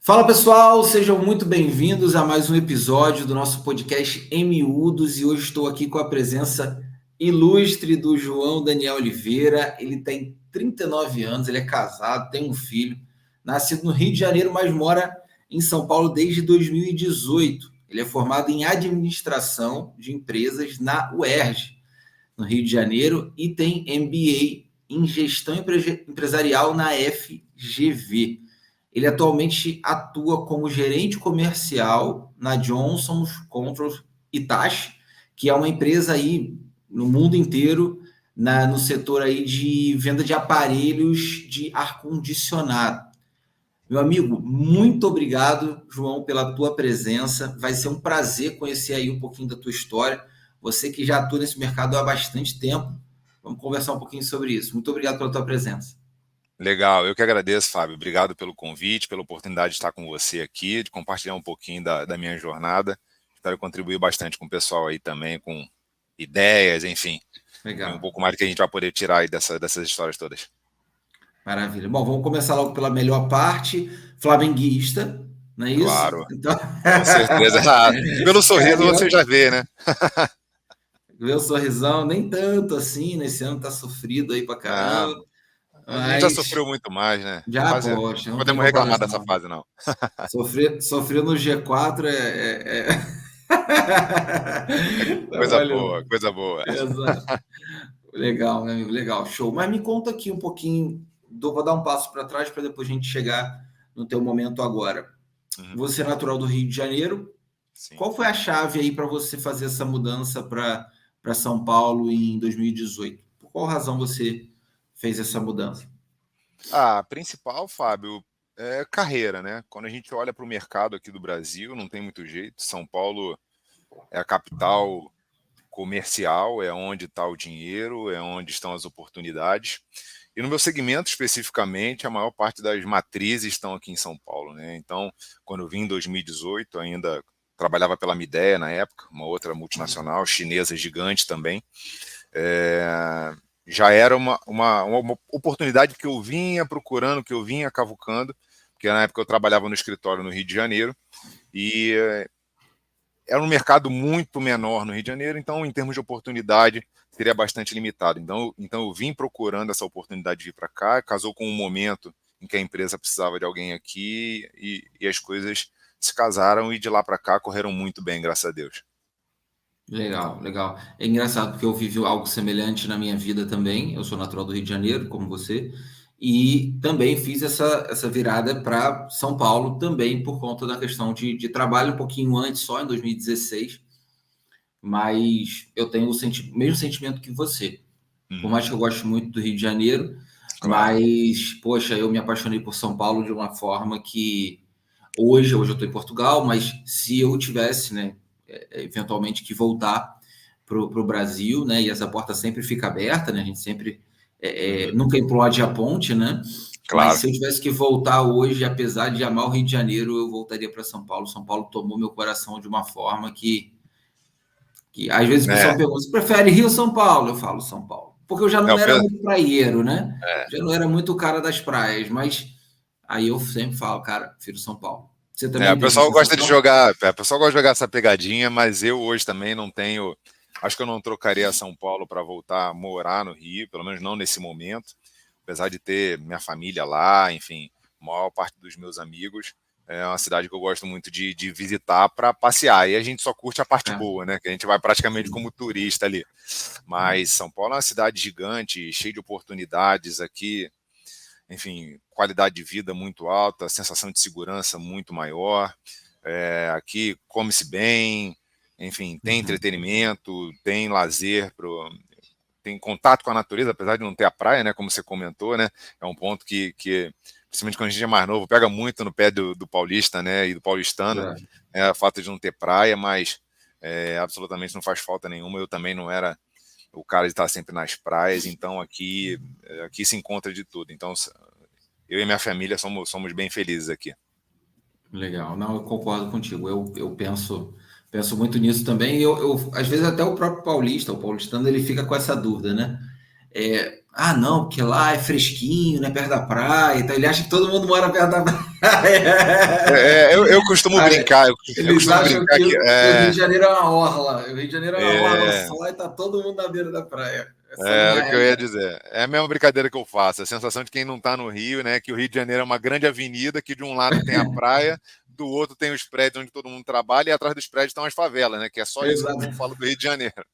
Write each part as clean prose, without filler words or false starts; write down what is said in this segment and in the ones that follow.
Fala pessoal, sejam muito bem-vindos a mais um episódio do nosso podcast Em Miúdos e hoje estou aqui com a presença ilustre do João Daniel Oliveira. Ele tem 39 anos, ele é casado, tem um filho, nascido no Rio de Janeiro, mas mora em São Paulo desde 2018. Ele é formado em administração de empresas na UERJ, no Rio de Janeiro, e tem MBA em gestão empresarial na FGV. Ele atualmente atua como gerente comercial na Johnson Controls Hitachi, que é uma empresa aí no mundo inteiro no setor aí de venda de aparelhos de ar-condicionado. Meu amigo, muito obrigado, João, pela tua presença. Vai ser um prazer conhecer aí um pouquinho da tua história. Você que já atua nesse mercado há bastante tempo. Vamos conversar um pouquinho sobre isso. Muito obrigado pela tua presença. Legal, eu que agradeço, Fábio. Obrigado pelo convite, pela oportunidade de estar com você aqui, de compartilhar um pouquinho da minha jornada. Espero contribuir bastante com o pessoal aí também, com ideias, enfim. Legal. Um pouco mais do que a gente vai poder tirar aí dessas histórias todas. Maravilha. Bom, vamos começar logo pela melhor parte. Flamenguista, não é isso? Claro, então... com certeza. Pelo sorriso você já vê, né? Vê o sorrisão, nem tanto assim, nesse ano tá sofrido aí pra caramba. A gente já sofreu muito mais, né? Já, poxa. Não podemos reclamar dessa fase, não. Sofrer no G4 Coisa boa, coisa boa. Exato. Legal, meu amigo, legal, show. Mas me conta aqui um pouquinho, vou dar um passo para trás para depois a gente chegar no teu momento agora. Você é natural do Rio de Janeiro. Sim. Qual foi a chave aí para você fazer essa mudança para São Paulo em 2018? Por qual razão você fez essa mudança? A principal, Fábio, é carreira, né? Quando a gente olha para o mercado aqui do Brasil, não tem muito jeito. São Paulo é a capital comercial, é onde está o dinheiro, é onde estão as oportunidades. E no meu segmento, especificamente, a maior parte das matrizes estão aqui em São Paulo, né? Então, quando eu vim em 2018, ainda trabalhava pela Midea na época, uma outra multinacional, chinesa gigante também. Já era uma oportunidade que eu vinha procurando, que eu vinha cavucando, porque na época eu trabalhava no escritório no Rio de Janeiro, e era um mercado muito menor no Rio de Janeiro, então em termos de oportunidade seria bastante limitado. Então eu vim procurando essa oportunidade de vir para cá, casou com um momento em que a empresa precisava de alguém aqui, e as coisas se casaram, e de lá para cá correram muito bem, graças a Deus. Legal, legal. É engraçado porque eu vivi algo semelhante na minha vida também. Eu sou natural do Rio de Janeiro, como você, e também fiz essa virada para São Paulo também por conta da questão de trabalho um pouquinho antes, só em 2016. Mas eu tenho o mesmo sentimento que você. Por mais que eu goste muito do Rio de Janeiro, claro. Mas, poxa, eu me apaixonei por São Paulo de uma forma que hoje eu estou em Portugal, mas se eu tivesse, né, eventualmente que voltar para o Brasil, né, e essa porta sempre fica aberta, né, a gente sempre nunca implode a ponte, né? Claro. Mas se eu tivesse que voltar hoje, apesar de amar o Rio de Janeiro, eu voltaria para São Paulo. São Paulo tomou meu coração de uma forma que às vezes o pessoal pergunta, você prefere Rio ou São Paulo? Eu falo São Paulo. Porque eu já não era muito praieiro, né? Já não era muito o cara das praias, mas aí eu sempre falo, cara, prefiro São Paulo. Você também o pessoal gosta de jogar, o pessoal gosta de jogar essa pegadinha, mas eu hoje também não tenho, acho que eu não trocaria São Paulo para voltar a morar no Rio, pelo menos não nesse momento, apesar de ter minha família lá, enfim, a maior parte dos meus amigos. É uma cidade que eu gosto muito de visitar para passear. E a gente só curte a parte boa, né? Que a gente vai praticamente como turista ali. Mas São Paulo é uma cidade gigante, cheia de oportunidades aqui. Enfim, qualidade de vida muito alta, sensação de segurança muito maior. Aqui come-se bem, enfim, tem entretenimento, tem lazer, tem contato com a natureza, apesar de não ter a praia, né? Como você comentou, né? É um ponto que principalmente quando a gente é mais novo, pega muito no pé do paulista, né, e do paulistano, o fato de não ter praia, mas absolutamente não faz falta nenhuma. Eu também não era o cara de estar sempre nas praias, então aqui se encontra de tudo. Então, eu e minha família somos bem felizes aqui. Legal, não, eu concordo contigo. Eu penso muito nisso também. Eu às vezes até o próprio paulista, o paulistano, ele fica com essa dúvida, né? Não, porque lá é fresquinho, né, perto da praia, então ele acha que todo mundo mora perto da praia. Eu costumo Cara, brincar, eu eles costumo acham brincar que que o Rio de Janeiro é uma orla. O Rio de Janeiro é uma orla é, só e tá todo mundo na beira da praia. Essa não era é o a que eu ia realidade. dizer. É a mesma brincadeira que eu faço. A sensação de quem não está no Rio, né? Que o Rio de Janeiro é uma grande avenida que de um lado tem a praia, do outro tem os prédios onde todo mundo trabalha e atrás dos prédios estão as favelas, né? Que é só isso que o Exato. povo fala do Rio de Janeiro.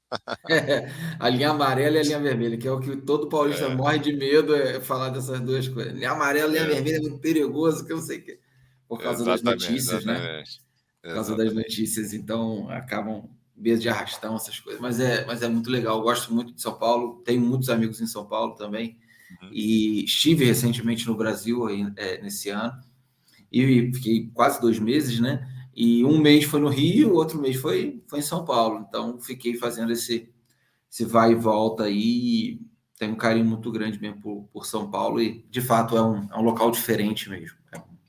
A linha amarela e a linha vermelha, que é o que todo paulista É, morre de medo é falar dessas duas coisas. Linha amarela, linha é, vermelha é muito perigoso, que eu não sei o quê. Por causa das exatamente, notícias, né? exatamente. Por causa das Exatamente. notícias, então acabam medo de arrastão, essas coisas. Mas é muito legal. Eu gosto muito de São Paulo, tenho muitos amigos em São Paulo também. Uhum. E estive recentemente no Brasil aí, nesse ano e fiquei quase 2 meses, né? E um mês foi no Rio, outro mês foi em São Paulo. Então fiquei fazendo esse vai e volta aí. Tenho um carinho muito grande mesmo por São Paulo e de fato é um local diferente mesmo.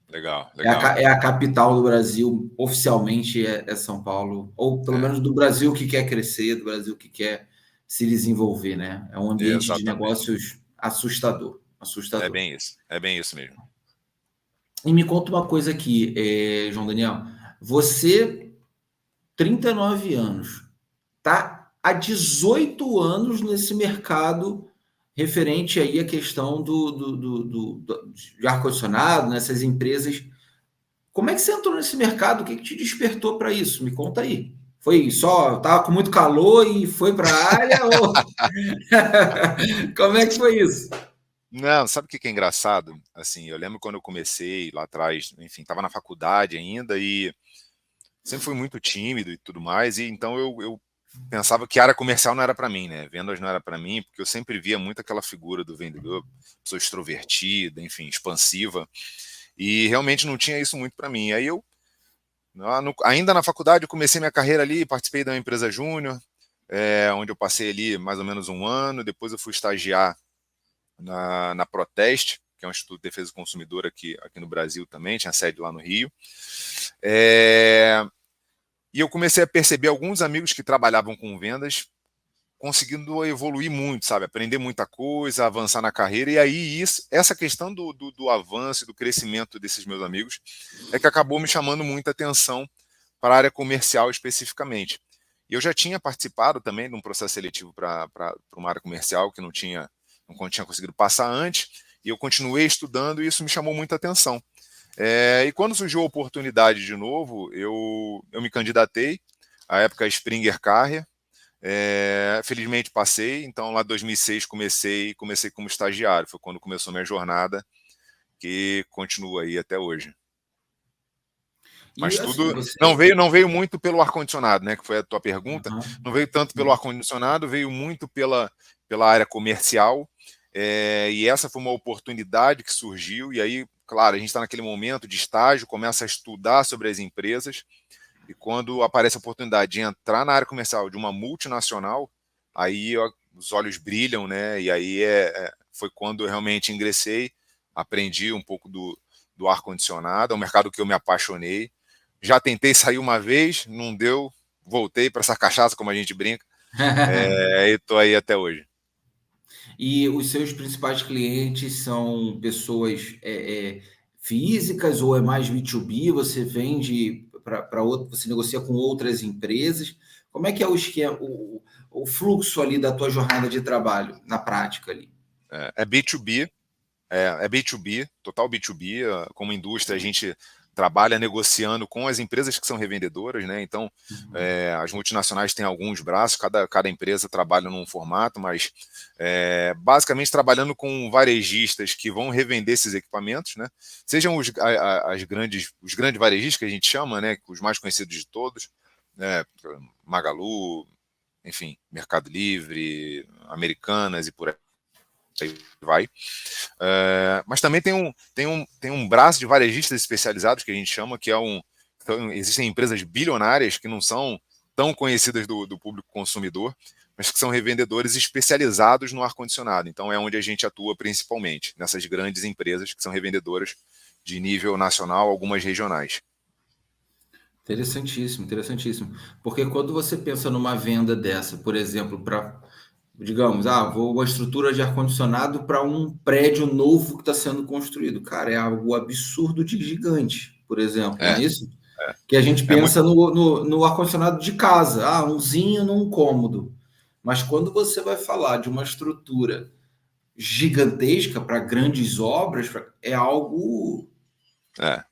Legal, É a, legal. é a capital do Brasil, oficialmente é São Paulo, ou pelo É, menos do Brasil que quer crescer, do Brasil que quer se desenvolver, né? É um ambiente de exatamente. negócios assustador, É assustador. bem isso. É bem isso mesmo. E me conta uma coisa aqui, João Daniel, você, 39 anos, tá há 18 anos nesse mercado referente aí à questão de ar-condicionado, nessas empresas. Como é que você entrou nesse mercado? O que te despertou para isso? Me conta aí. Foi só, estava com muito calor e foi para a área? Ou... Como é que foi isso? Não, sabe o que é engraçado? Assim, eu lembro quando eu comecei lá atrás, enfim, estava na faculdade ainda e sempre fui muito tímido e tudo mais, e então eu pensava que a área comercial não era para mim, né? Vendas não era para mim, porque eu sempre via muito aquela figura do vendedor, pessoa extrovertida, enfim, expansiva, e realmente não tinha isso muito para mim. Aí eu, ainda na faculdade, eu comecei minha carreira ali, participei da empresa júnior, onde eu passei ali mais ou menos um ano, depois eu fui estagiar na Proteste, que é um Instituto de Defesa do Consumidor aqui no Brasil também, tinha sede lá no Rio. E eu comecei a perceber alguns amigos que trabalhavam com vendas conseguindo evoluir muito, sabe? Aprender muita coisa, avançar na carreira. E aí, essa questão do avanço e do crescimento desses meus amigos é que acabou me chamando muita atenção para a área comercial especificamente. E eu já tinha participado também de um processo seletivo para uma área comercial que não tinha conseguido passar antes, e eu continuei estudando e isso me chamou muita atenção. E quando surgiu a oportunidade de novo, eu me candidatei, à época Springer Carrier, felizmente passei, então lá em 2006 comecei como estagiário, foi quando começou minha jornada, que continua aí até hoje. E Mas assim, tudo você. não veio muito pelo ar-condicionado, né? Que foi a tua pergunta. Uhum, Não veio tanto pelo sim. ar-condicionado, veio muito pela área comercial. E essa foi uma oportunidade que surgiu. E aí, claro, a gente está naquele momento de estágio, começa a estudar sobre as empresas. E quando aparece a oportunidade de entrar na área comercial de uma multinacional, aí os olhos brilham, né? E aí foi quando eu realmente ingressei, aprendi um pouco do ar-condicionado, é um mercado que eu me apaixonei. Já tentei sair uma vez, não deu, voltei para essa cachaça, como a gente brinca, e estou aí até hoje. E os seus principais clientes são pessoas físicas ou é mais B2B? Você vende para outro, você negocia com outras empresas? Como é que é o esquema, o fluxo ali da tua jornada de trabalho na prática ali? É B2B, é B2B, total B2B. Como indústria, a gente trabalha negociando com as empresas que são revendedoras, né? Então, Uhum. as multinacionais têm alguns braços, cada empresa trabalha num formato, mas basicamente trabalhando com varejistas que vão revender esses equipamentos, né? Sejam os grandes varejistas que a gente chama, né? Os mais conhecidos de todos, né? Magalu, enfim, Mercado Livre, Americanas e por aí vai. Mas também tem um braço de varejistas especializados que a gente chama, que é então, existem empresas bilionárias que não são tão conhecidas do público consumidor, mas que são revendedores especializados no ar-condicionado. Então é onde a gente atua principalmente, nessas grandes empresas que são revendedoras de nível nacional, algumas regionais. Interessantíssimo, interessantíssimo. Porque quando você pensa numa venda dessa, por exemplo, digamos, vou uma estrutura de ar-condicionado para um prédio novo que está sendo construído. Cara, é algo absurdo de gigante, por exemplo, não É, é isso? é, Que a gente é muito. pensa no ar-condicionado de casa, umzinho num cômodo. Mas quando você vai falar de uma estrutura gigantesca para grandes obras, é algo É,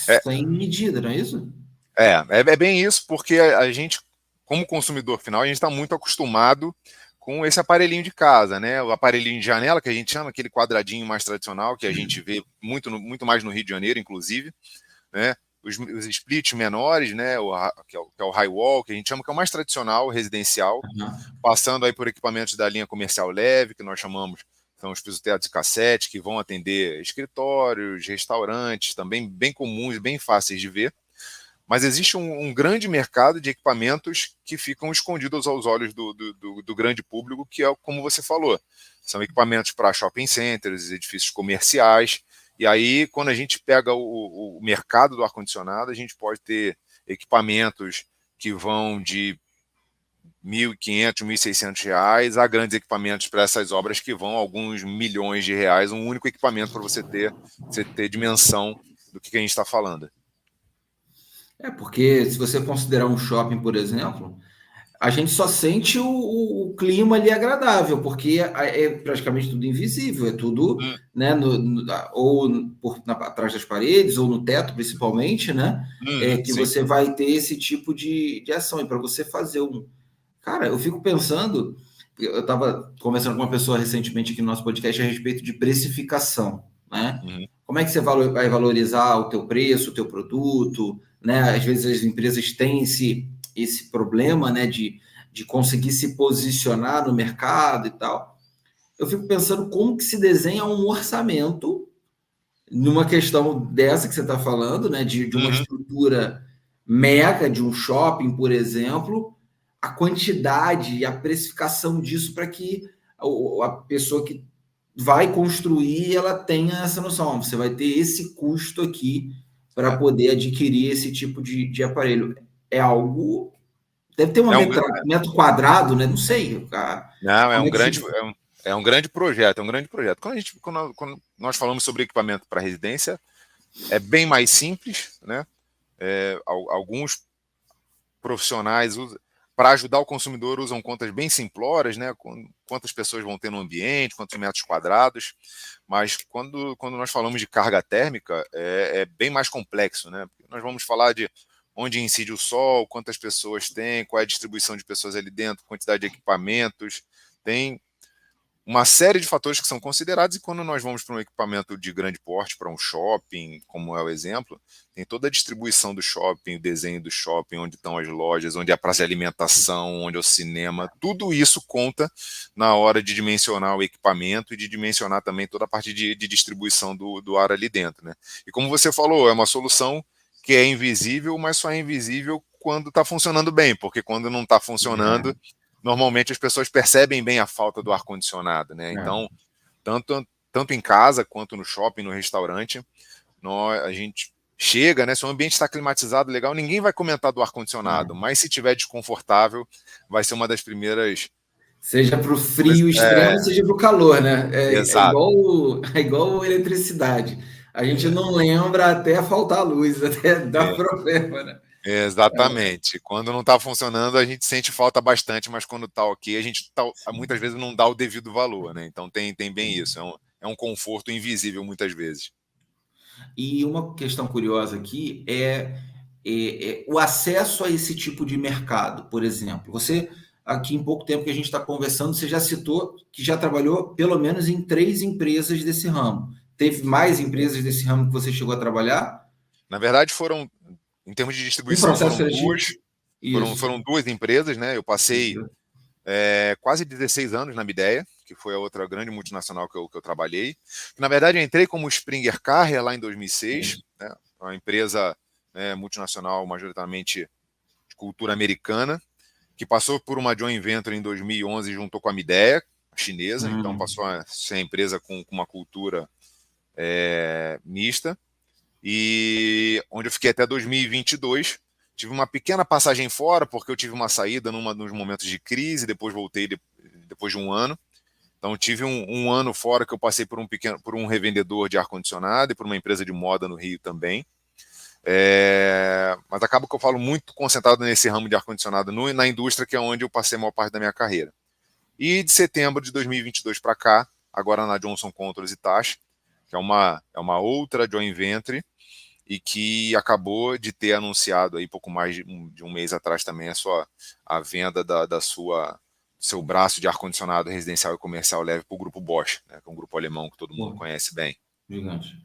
é, sem medida, não é isso? é bem isso, porque a gente, como consumidor final, a gente está muito acostumado com esse aparelhinho de casa, né? O aparelhinho de janela, que a gente chama, aquele quadradinho mais tradicional, que a gente vê muito, muito mais no Rio de Janeiro, inclusive, né? Os splits menores, né? Que é o high wall, que a gente chama que é o mais tradicional, residencial, Uhum. passando aí por equipamentos da linha comercial leve, que nós chamamos, são os piso-teto de cassete, que vão atender escritórios, restaurantes, também bem comuns, bem fáceis de ver. Mas existe um grande mercado de equipamentos que ficam escondidos aos olhos do grande público, que é como você falou. São equipamentos para shopping centers, edifícios comerciais. E aí, quando a gente pega o mercado do ar-condicionado, a gente pode ter equipamentos que vão de R$ 1.500, R$ 1.600 a grandes equipamentos para essas obras que vão a alguns milhões de reais, um único equipamento para você ter dimensão do que a gente está falando. Porque se você considerar um shopping, por exemplo, a gente só sente o clima ali agradável, porque é praticamente tudo invisível, é tudo, Hum, né, ou atrás das paredes, ou no teto, principalmente, né, que sim. você vai ter esse tipo de ação. E para você fazer um. Cara, eu fico pensando, eu estava conversando com uma pessoa recentemente aqui no nosso podcast a respeito de precificação, né? Uhum. Como é que você vai valorizar o teu preço, o teu produto, né? Às vezes as empresas têm esse problema, né, de conseguir se posicionar no mercado e tal. Eu fico pensando como que se desenha um orçamento numa questão dessa que você está falando, né, de uma Uhum. estrutura mega de um shopping, por exemplo, a quantidade e a precificação disso para que a pessoa que vai construir ela tenha essa noção. Você vai ter esse custo aqui para É. poder adquirir esse tipo de aparelho. É algo. Deve ter uma É um, metro quadrado, né? Não sei. não, Como é que se. é um grande projeto, é um grande projeto. Quando nós falamos sobre equipamento para residência, é bem mais simples, né? Alguns profissionais para ajudar o consumidor usam contas bem simplórias, né? Quantas pessoas vão ter no ambiente, quantos metros quadrados. Mas quando nós falamos de carga térmica, é bem mais complexo, né? Nós vamos falar de onde incide o sol, quantas pessoas tem, qual é a distribuição de pessoas ali dentro, quantidade de equipamentos. Tem uma série de fatores que são considerados, e quando nós vamos para um equipamento de grande porte, para um shopping, como é o exemplo, tem toda a distribuição do shopping, o desenho do shopping, onde estão as lojas, onde é a praça de alimentação, onde é o cinema, tudo isso conta na hora de dimensionar o equipamento e de dimensionar também toda a parte de distribuição do ar ali dentro, né? E como você falou, é uma solução que é invisível, mas só é invisível quando está funcionando bem, porque quando não está funcionando, normalmente as pessoas percebem bem a falta do ar-condicionado, né? É. Então, tanto em casa quanto no shopping, no restaurante, a gente chega, né? Se o ambiente está climatizado, legal, ninguém vai comentar do ar-condicionado, É. mas se tiver desconfortável, vai ser uma das primeiras. Seja para o frio extremo, seja para o calor, né? Exato. É igual eletricidade. A gente não lembra até faltar luz, até dar É, problema, né? exatamente. Quando não está funcionando, a gente sente falta bastante, mas quando está ok, a gente muitas vezes não dá o devido valor, né? Então tem bem isso. É um conforto invisível muitas vezes. E uma questão curiosa aqui é o acesso a esse tipo de mercado, por exemplo. Você, aqui em pouco tempo que a gente está conversando, você já citou que já trabalhou pelo menos em 3 empresas desse ramo. Teve mais empresas desse ramo que você chegou a trabalhar? Na verdade, em termos de Um distribuição, processo foram seletivo? duas, Isso. foram duas empresas, né? Eu passei Isso. quase 16 anos na Midea, que foi a outra grande multinacional que eu trabalhei. Na verdade, eu entrei como Springer Carrier lá em 2006, né? Uma empresa, né, multinacional majoritariamente de cultura americana, que passou por uma joint venture em 2011 junto com a Midea, chinesa, então passou a ser a empresa com uma cultura mista, e onde eu fiquei até 2022. Tive uma pequena passagem fora, porque eu tive uma saída nos momentos de crise, depois voltei depois de um ano. Então, tive um ano fora que eu passei por um revendedor de ar-condicionado e por uma empresa de moda no Rio também. Mas acaba que eu falo muito concentrado nesse ramo de ar-condicionado na indústria, que é onde eu passei a maior parte da minha carreira. E de setembro de 2022 para cá, agora na Johnson Controls Hitachi, que é uma outra joint venture, e que acabou de ter anunciado aí pouco mais de um mês atrás também a venda da seu braço de ar-condicionado residencial e comercial leve para o grupo Bosch, né, que é um grupo alemão que todo mundo conhece bem. Gigante.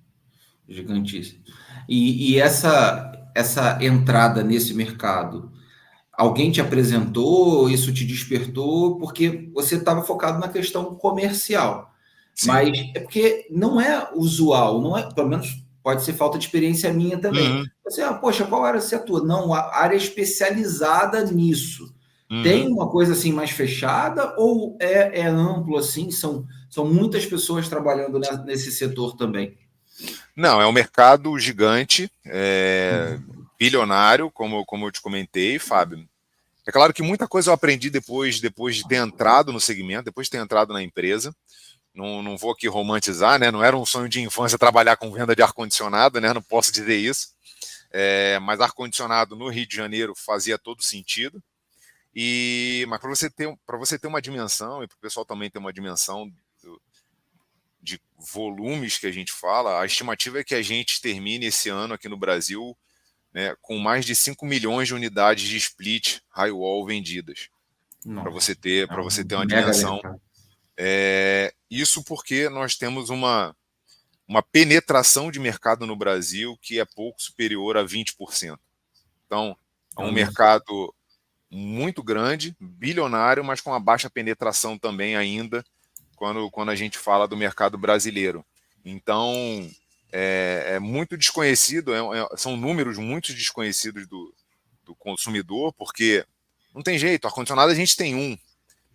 Gigantíssimo. E essa entrada nesse mercado, alguém te apresentou, isso te despertou, porque você estava focado na questão comercial. Sim. Mas é porque não é usual, não é, pelo menos pode ser falta de experiência minha também. Você, poxa, qual área você atua? Não, a área especializada nisso. Tem uma coisa assim mais fechada ou é amplo assim? São muitas pessoas trabalhando nesse setor também? Não, é um mercado gigante, bilionário, como eu te comentei, Fábio. É claro que muita coisa eu aprendi depois de ter entrado no segmento, depois de ter entrado na empresa. Não vou aqui romantizar, né? Não era um sonho de infância trabalhar com venda de ar-condicionado, né? Não posso dizer isso. Mas ar-condicionado no Rio de Janeiro fazia todo sentido. Mas para você ter uma dimensão, e para o pessoal também ter uma dimensão de volumes que a gente fala, a estimativa é que a gente termine esse ano aqui no Brasil, né, com mais de 5 milhões de unidades de split high-wall vendidas. Para você ter uma mega dimensão. mercado. Isso porque nós temos uma penetração de mercado no Brasil que é pouco superior a 20%. Então, é um mercado muito grande, bilionário, mas com uma baixa penetração também ainda quando a gente fala do mercado brasileiro. Então, é muito desconhecido, são números muito desconhecidos do consumidor, porque não tem jeito, ar-condicionado a gente tem um.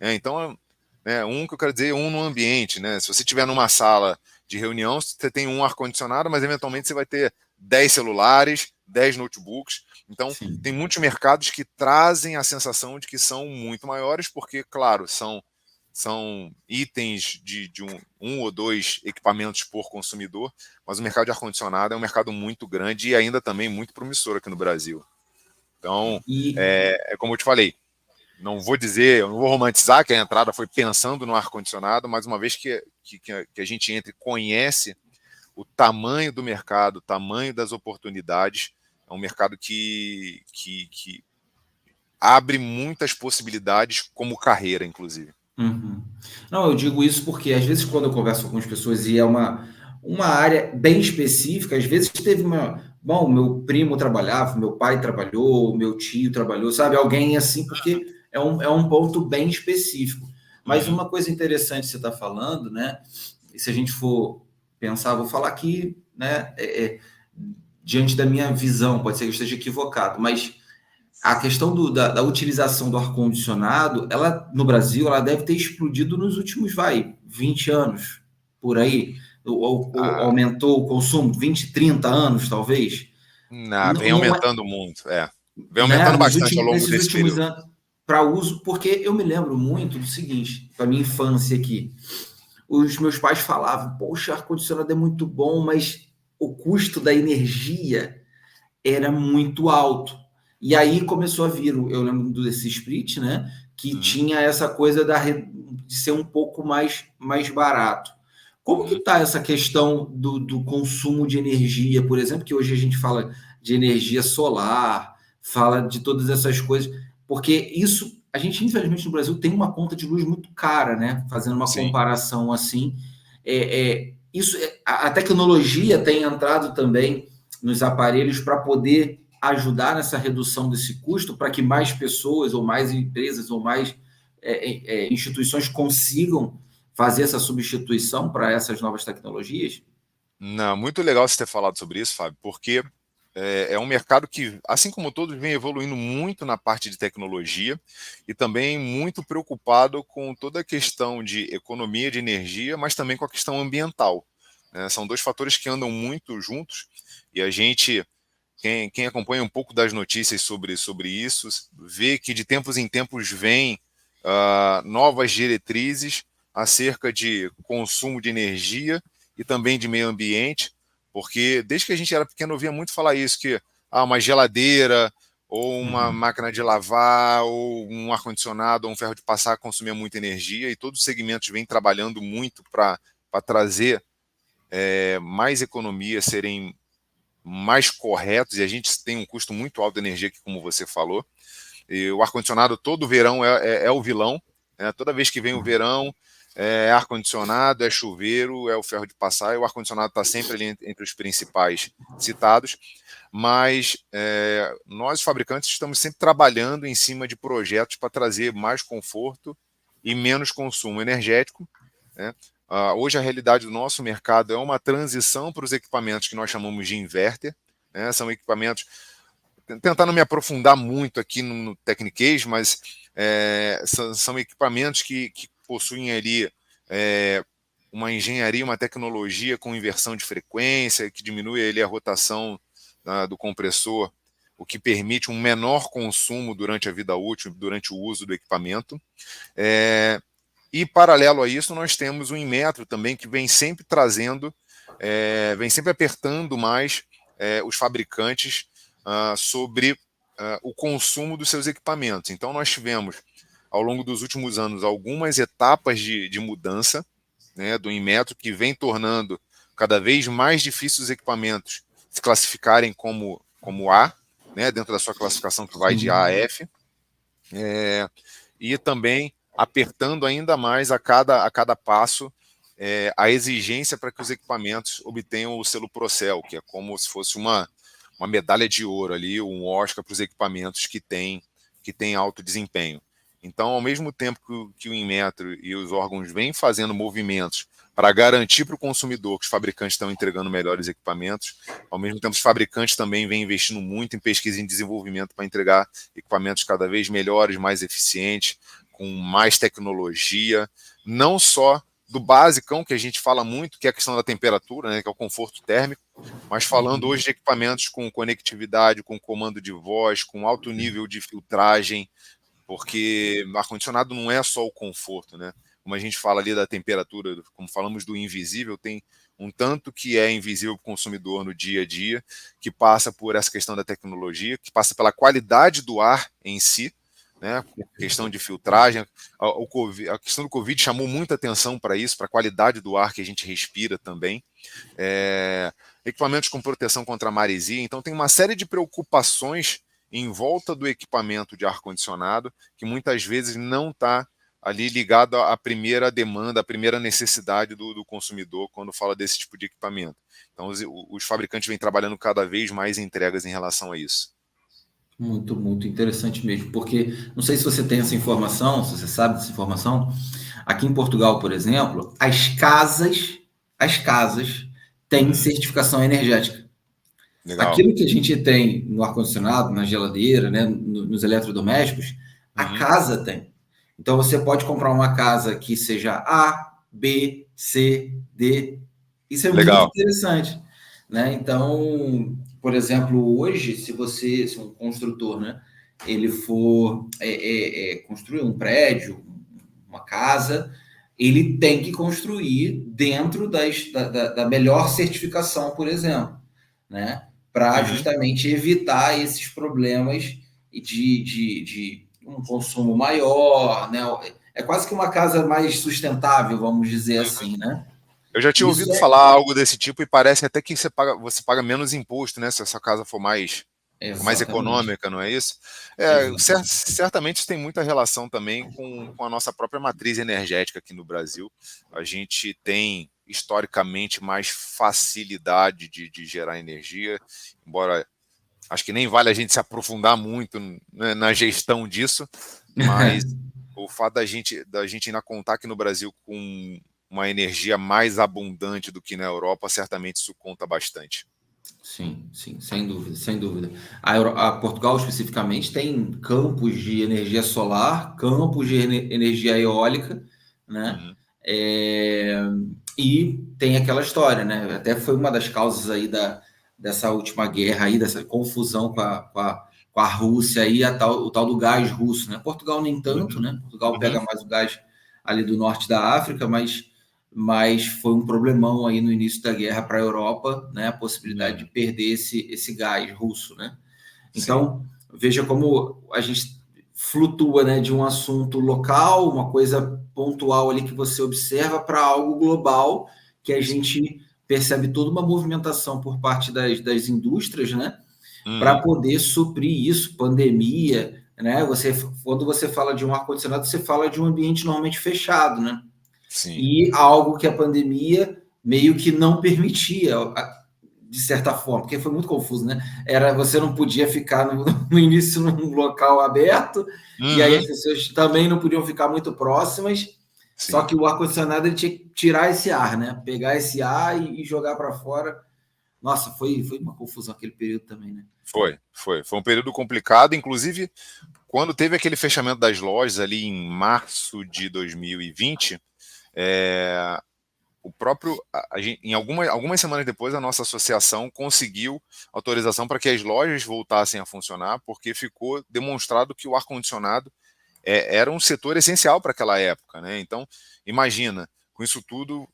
Então, que eu quero dizer, um no ambiente. Né? Se você estiver numa sala de reunião, você tem um ar-condicionado, mas eventualmente você vai ter 10 celulares, 10 notebooks. Então, Sim. tem muitos mercados que trazem a sensação de que são muito maiores, porque, claro, são itens de um ou dois equipamentos por consumidor, mas o mercado de ar-condicionado é um mercado muito grande e ainda também muito promissor aqui no Brasil. Então, como eu te falei, não vou romantizar que a entrada foi pensando no ar-condicionado, mas uma vez que a gente entra e conhece o tamanho do mercado, o tamanho das oportunidades, é um mercado que abre muitas possibilidades como carreira, inclusive. Uhum. Não, eu digo isso porque às vezes quando eu converso com as pessoas e é uma área bem específica, às vezes teve bom, meu primo trabalhava, meu pai trabalhou, meu tio trabalhou, sabe? Alguém assim, porque é um ponto bem específico. Mas uma coisa interessante que você está falando, né? E se a gente for pensar, vou falar aqui, né? Diante da minha visão, pode ser que eu esteja equivocado, mas a questão da utilização do ar-condicionado, ela no Brasil, ela deve ter explodido nos últimos, 20 anos, por aí. Ou aumentou o consumo, 20, 30 anos, talvez. Vem Não é, aumentando muito, Vem né, aumentando bastante ao longo nesses desse últimos período. anos, para uso, porque eu me lembro muito do seguinte, para minha infância aqui, os meus pais falavam, poxa, ar-condicionado é muito bom, mas o custo da energia era muito alto. E aí começou a vir, eu lembro desse split, né? Que tinha essa coisa de ser um pouco mais barato. Como que está essa questão do consumo de energia, por exemplo, que hoje a gente fala de energia solar, fala de todas essas coisas, porque isso, a gente infelizmente no Brasil tem uma conta de luz muito cara, né? Fazendo uma Sim. comparação assim, a tecnologia tem entrado também nos aparelhos para poder ajudar nessa redução desse custo, para que mais pessoas, ou mais empresas, ou mais instituições consigam fazer essa substituição para essas novas tecnologias? Não, muito legal você ter falado sobre isso, Fábio, porque é um mercado que, assim como todos, vem evoluindo muito na parte de tecnologia e também muito preocupado com toda a questão de economia de energia, mas também com a questão ambiental. Né? São dois fatores que andam muito juntos e a gente, quem acompanha um pouco das notícias sobre isso, vê que de tempos em tempos vem novas diretrizes acerca de consumo de energia e também de meio ambiente, porque desde que a gente era pequeno eu ouvia muito falar isso, que uma geladeira ou uma máquina de lavar ou um ar-condicionado ou um ferro de passar consumia muita energia, e todos os segmentos vêm trabalhando muito para trazer mais economia, serem mais corretos, e a gente tem um custo muito alto de energia, que, como você falou. E o ar-condicionado todo verão é o vilão, né? Toda vez que vem o verão, é ar-condicionado, é chuveiro, é o ferro de passar, e o ar-condicionado está sempre ali entre os principais citados. Mas nós, fabricantes, estamos sempre trabalhando em cima de projetos para trazer mais conforto e menos consumo energético, né? Hoje a realidade do nosso mercado é uma transição para os equipamentos que nós chamamos de inverter, né? São equipamentos, tentar não me aprofundar muito aqui no Techniquez, mas são equipamentos que possuem ali uma engenharia, uma tecnologia com inversão de frequência, que diminui ali a rotação do compressor, o que permite um menor consumo durante a vida útil, durante o uso do equipamento. E, paralelo a isso, nós temos o Inmetro também, que vem sempre trazendo, vem sempre apertando mais os fabricantes sobre o consumo dos seus equipamentos. Então, nós tivemos, ao longo dos últimos anos, algumas etapas de mudança, né, do Inmetro, que vem tornando cada vez mais difícil os equipamentos se classificarem como A, né, dentro da sua classificação, que vai de A a F, e também apertando ainda mais a cada passo a exigência para que os equipamentos obtenham o selo Procel, que é como se fosse uma medalha de ouro ali, um Oscar para os equipamentos que têm alto desempenho. Então, ao mesmo tempo que o Inmetro e os órgãos vêm fazendo movimentos para garantir para o consumidor que os fabricantes estão entregando melhores equipamentos, ao mesmo tempo os fabricantes também vêm investindo muito em pesquisa e desenvolvimento para entregar equipamentos cada vez melhores, mais eficientes, com mais tecnologia, não só do basicão que a gente fala muito, que é a questão da temperatura, né, que é o conforto térmico, mas falando hoje de equipamentos com conectividade, com comando de voz, com alto nível de filtragem, porque ar-condicionado não é só o conforto, né? Como a gente fala ali da temperatura, como falamos do invisível, tem um tanto que é invisível para o consumidor no dia a dia, que passa por essa questão da tecnologia, que passa pela qualidade do ar em si, né? Questão de filtragem. A questão do Covid chamou muita atenção para isso, para a qualidade do ar que a gente respira também. Equipamentos com proteção contra maresia. Então, tem uma série de preocupações em volta do equipamento de ar-condicionado, que muitas vezes não está ali ligado à primeira demanda, à primeira necessidade do consumidor quando fala desse tipo de equipamento. Então, os fabricantes vêm trabalhando cada vez mais em entregas em relação a isso. Muito, muito interessante mesmo, porque não sei se você tem essa informação, se você sabe dessa informação, aqui em Portugal, por exemplo, as casas têm certificação energética. Legal. Aquilo que a gente tem no ar-condicionado, na geladeira, né, nos eletrodomésticos, a casa tem. Então, você pode comprar uma casa que seja A, B, C, D. Isso é Legal. muito interessante, né? Então, por exemplo, hoje, se um construtor, né, ele for construir um prédio, uma casa, ele tem que construir dentro da melhor certificação, por exemplo, né? Para justamente evitar esses problemas de um consumo maior, né? É quase que uma casa mais sustentável, vamos dizer assim, né? Eu já tinha ouvido falar algo desse tipo, e parece até que você paga menos imposto, né? Se a sua casa for mais econômica, não é isso? Certamente isso tem muita relação também com a nossa própria matriz energética aqui no Brasil. A gente tem, historicamente, mais facilidade de gerar energia, embora acho que nem vale a gente se aprofundar muito, né, na gestão disso, mas o fato da gente ainda contar aqui no Brasil com uma energia mais abundante do que na Europa, certamente isso conta bastante. Sim, sim, sem dúvida, sem dúvida. A Portugal, especificamente, tem campos de energia solar, campos de energia eólica, né? E tem aquela história, né? Até foi uma das causas aí dessa última guerra aí, dessa confusão com a Rússia aí, o tal do gás russo, né? Portugal nem tanto, Uhum. né? Portugal Uhum. pega mais o gás ali do norte da África, mas foi um problemão aí no início da guerra para a Europa, né? A possibilidade de perder esse gás russo, né? Sim. Então, veja como a gente flutua, né, de um assunto local, uma coisa pontual ali que você observa, para algo global, que a gente percebe toda uma movimentação por parte das indústrias, né, para Uhum. poder suprir isso, pandemia, né? Quando você fala de um ar-condicionado, você fala de um ambiente normalmente fechado, né? Sim. E algo que a pandemia meio que não permitia, de certa forma, porque foi muito confuso, né? Você não podia ficar no início num local aberto, e aí Uhum. as pessoas também não podiam ficar muito próximas, só Sim. que o ar-condicionado ele tinha que tirar esse ar, né? Pegar esse ar e jogar para fora. Nossa, foi uma confusão aquele período também, né? Foi um período complicado, inclusive quando teve aquele fechamento das lojas ali em março de 2020, o próprio, em algumas semanas depois, a nossa associação conseguiu autorização para que as lojas voltassem a funcionar, porque ficou demonstrado que o ar-condicionado era um setor essencial para aquela época, né? Então, imagina, com isso tudo,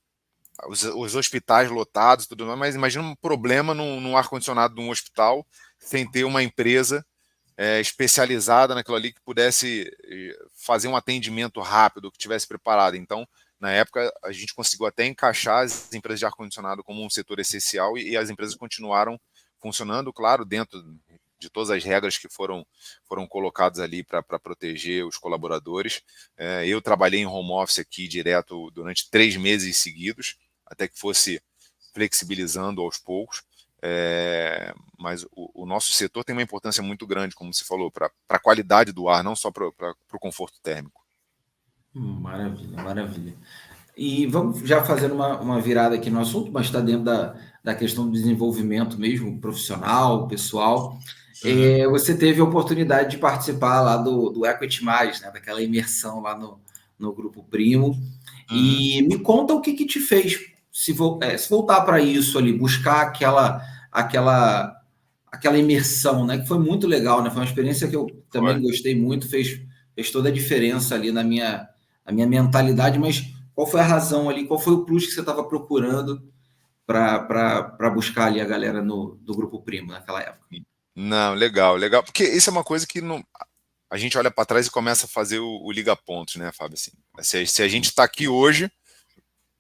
os hospitais lotados, tudo mais, mas imagina um problema no ar-condicionado de um hospital sem ter uma empresa especializada naquilo ali que pudesse fazer um atendimento rápido, que tivesse preparado. Então, na época, a gente conseguiu até encaixar as empresas de ar-condicionado como um setor essencial e as empresas continuaram funcionando, claro, dentro de todas as regras que foram colocadas ali para proteger os colaboradores. Eu trabalhei em home office aqui direto durante 3 meses seguidos, até que fosse flexibilizando aos poucos. Mas o nosso setor tem uma importância muito grande, como você falou, para a qualidade do ar, não só para o conforto térmico. Maravilha, maravilha. E vamos já fazendo uma virada aqui no assunto, mas está dentro da questão do desenvolvimento mesmo, profissional, pessoal. Uhum. Você teve a oportunidade de participar lá do Equity Mais, né, daquela imersão lá no Grupo Primo. Uhum. E me conta o que te fez se voltar para isso ali, buscar aquela, aquela imersão, né, que foi muito legal, né? Foi uma experiência que eu Foi. também gostei muito, fez toda a diferença ali na minha mentalidade, mas qual foi a razão ali, qual foi o plus que você estava procurando para buscar ali a galera do Grupo Primo naquela época? Não, legal, legal. Porque isso é uma coisa que não, a gente olha para trás e começa a fazer o liga-pontos, né, Fábio? Assim, se a gente está aqui hoje,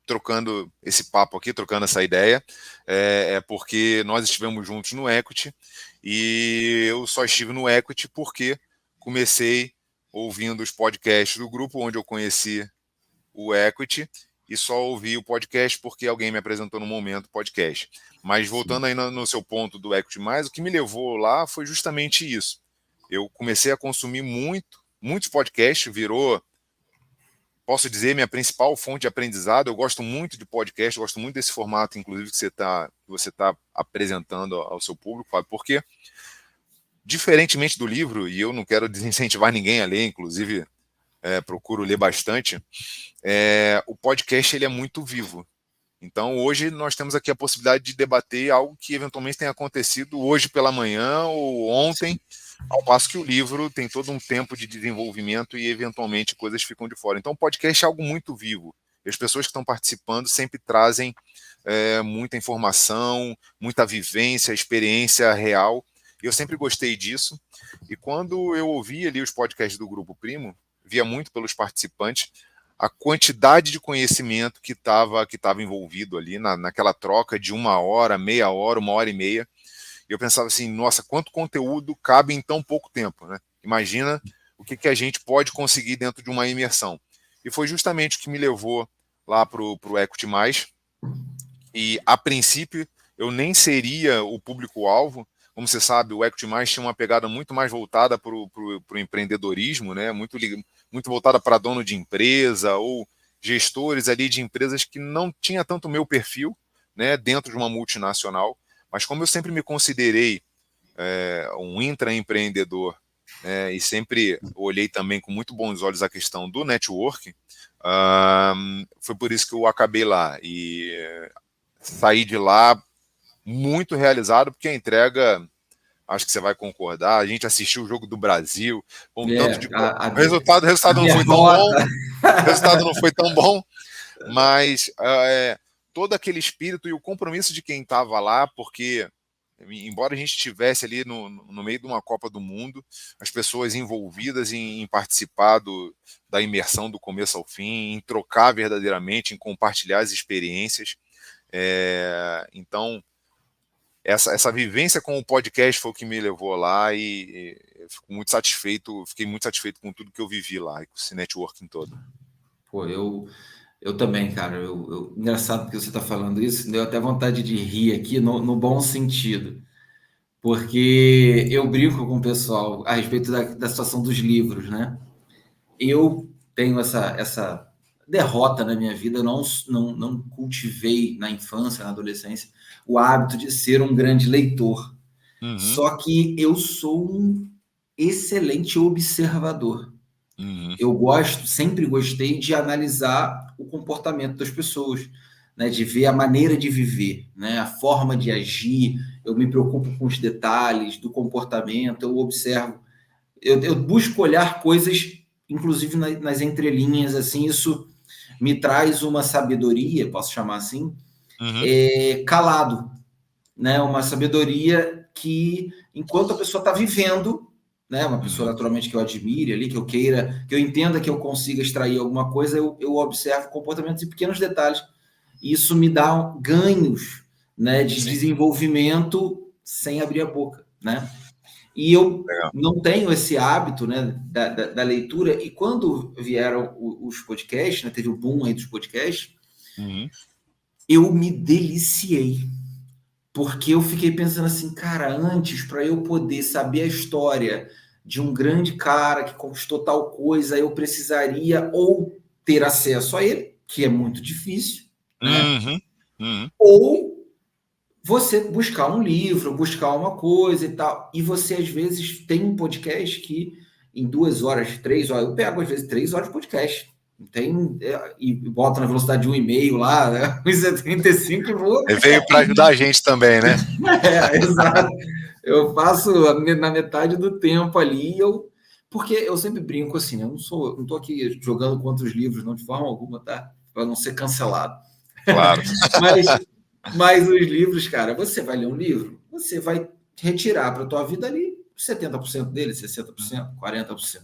trocando esse papo aqui, trocando essa ideia, é porque nós estivemos juntos no Equity e eu só estive no Equity porque comecei ouvindo os podcasts do grupo onde eu conheci o Equity e só ouvi o podcast porque alguém me apresentou no momento o podcast. Mas Sim. voltando aí no seu ponto do Equity Mais, o que me levou lá foi justamente isso. Eu comecei a consumir muitos podcasts, virou, posso dizer, minha principal fonte de aprendizado. Eu gosto muito de podcast, eu gosto muito desse formato, inclusive, que você tá apresentando ao seu público, Fábio, porque, diferentemente do livro, e eu não quero desincentivar ninguém a ler, inclusive procuro ler bastante, o podcast ele é muito vivo. Então, hoje nós temos aqui a possibilidade de debater algo que eventualmente tenha acontecido hoje pela manhã ou ontem, ao passo que o livro tem todo um tempo de desenvolvimento e eventualmente coisas ficam de fora. Então, o podcast é algo muito vivo. E as pessoas que estão participando sempre trazem muita informação, muita vivência, experiência real. E eu sempre gostei disso. E quando eu ouvi ali os podcasts do Grupo Primo, via muito pelos participantes a quantidade de conhecimento que tava envolvido ali naquela troca de 1 hora, meia hora, 1 hora e meia. E eu pensava assim, nossa, quanto conteúdo cabe em tão pouco tempo, né? Imagina o que a gente pode conseguir dentro de uma imersão. E foi justamente o que me levou lá para o Equity Mais. E, a princípio, eu nem seria o público-alvo. Como você sabe, o Equity Mais tinha uma pegada muito mais voltada para o empreendedorismo, né? Muito voltada para dono de empresa ou gestores ali de empresas que não tinha tanto o meu perfil, né, dentro de uma multinacional. Mas como eu sempre me considerei um intraempreendedor, né, e sempre olhei também com muito bons olhos a questão do networking, foi por isso que eu acabei lá. E saí de lá muito realizado, porque a entrega, acho que você vai concordar. A gente assistiu o jogo do Brasil, com um tanto de... A o resultado não foi tão bom, derrota. o resultado não foi tão bom, mas todo aquele espírito e o compromisso de quem estava lá, porque embora a gente estivesse ali no meio de uma Copa do Mundo, as pessoas envolvidas em participar da imersão do começo ao fim, em trocar verdadeiramente, em compartilhar as experiências. Então, essa vivência com o podcast foi o que me levou lá e fiquei muito satisfeito com tudo que eu vivi lá, com esse networking todo. Pô, eu também, cara. Engraçado que você está falando isso, deu até vontade de rir aqui, no bom sentido. Porque eu brinco com o pessoal a respeito da situação dos livros, né? Eu tenho essa derrota na minha vida, eu não cultivei na infância, na adolescência, o hábito de ser um grande leitor. Uhum. Só que eu sou um excelente observador. Uhum. Eu sempre gostei de analisar o comportamento das pessoas, né, de ver a maneira de viver, né, a forma de agir. Eu me preocupo com os detalhes do comportamento, eu observo, eu busco olhar coisas, inclusive nas entrelinhas, assim, isso me traz uma sabedoria, posso chamar assim, calado, né, uma sabedoria que, enquanto a pessoa está vivendo, né, uma pessoa naturalmente que eu admire ali, que eu queira, que eu entenda que eu consiga extrair alguma coisa, eu observo comportamentos e pequenos detalhes. Isso me dá ganhos, né, de desenvolvimento sem abrir a boca, né? E eu não tenho esse hábito, né, da leitura, e quando vieram os podcasts, né, teve o boom aí dos podcasts, eu me deliciei. Porque eu fiquei pensando assim, cara, antes, para eu poder saber a história de um grande cara que conquistou tal coisa, eu precisaria ou ter acesso a ele, que é muito difícil, né? Ou você buscar um livro, buscar uma coisa e tal. E você, às vezes, tem um podcast que em 2 horas, 3 horas, eu pego, às vezes, 3 horas de podcast. E boto na velocidade de 1,5 lá, né? 1,75 e vou. Ele veio para ajudar a gente também, né? Exato. Eu faço na metade do tempo ali, porque eu sempre brinco assim, né? Não tô aqui jogando contra os livros, não de forma alguma, tá? Para não ser cancelado. Claro. mas os livros, cara, você vai ler um livro, você vai retirar para a tua vida ali 70% dele, 60%, 40%,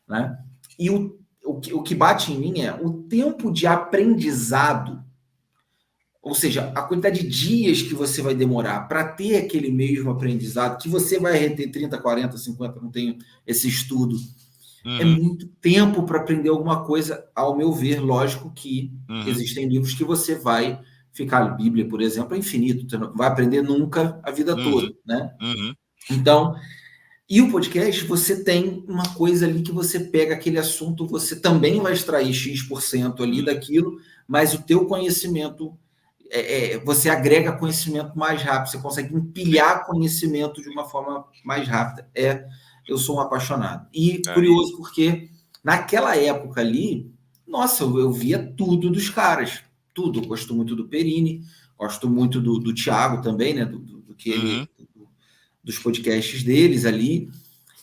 né? E o que bate em mim é o tempo de aprendizado, ou seja, a quantidade de dias que você vai demorar para ter aquele mesmo aprendizado, que você vai reter 30, 40, 50, não tenho esse estudo, é muito tempo para aprender alguma coisa, ao meu ver. Lógico que existem livros que você vai ficar, a Bíblia, por exemplo, é infinito, você não vai aprender nunca a vida toda, né? Então, e o podcast, você tem uma coisa ali que você pega aquele assunto, você também vai extrair X% ali daquilo, mas o teu conhecimento, você agrega conhecimento mais rápido, você consegue empilhar conhecimento de uma forma mais rápida. Eu sou um apaixonado. E curioso porque naquela época ali, nossa, eu via tudo dos caras, tudo. Eu gosto muito do Perini, gosto muito do Thiago também, né? Do que ele, dos podcasts deles ali.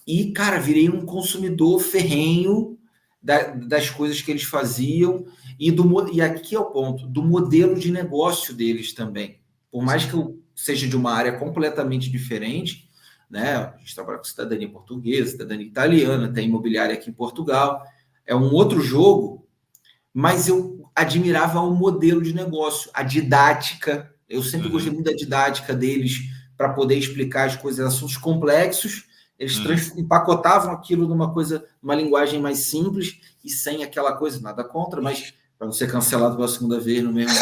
E, cara, virei um consumidor ferrenho das coisas que eles faziam e aqui é o ponto, do modelo de negócio deles também. Por mais que eu seja de uma área completamente diferente, né? A gente trabalha com cidadania portuguesa, cidadania italiana, tem imobiliária aqui em Portugal, é um outro jogo, mas eu admirava o modelo de negócio, a didática. Eu sempre gostei muito da didática deles para poder explicar as coisas, assuntos complexos. Eles empacotavam aquilo numa coisa, uma linguagem mais simples e sem aquela coisa, nada contra, mas para não ser cancelado pela segunda vez no mesmo.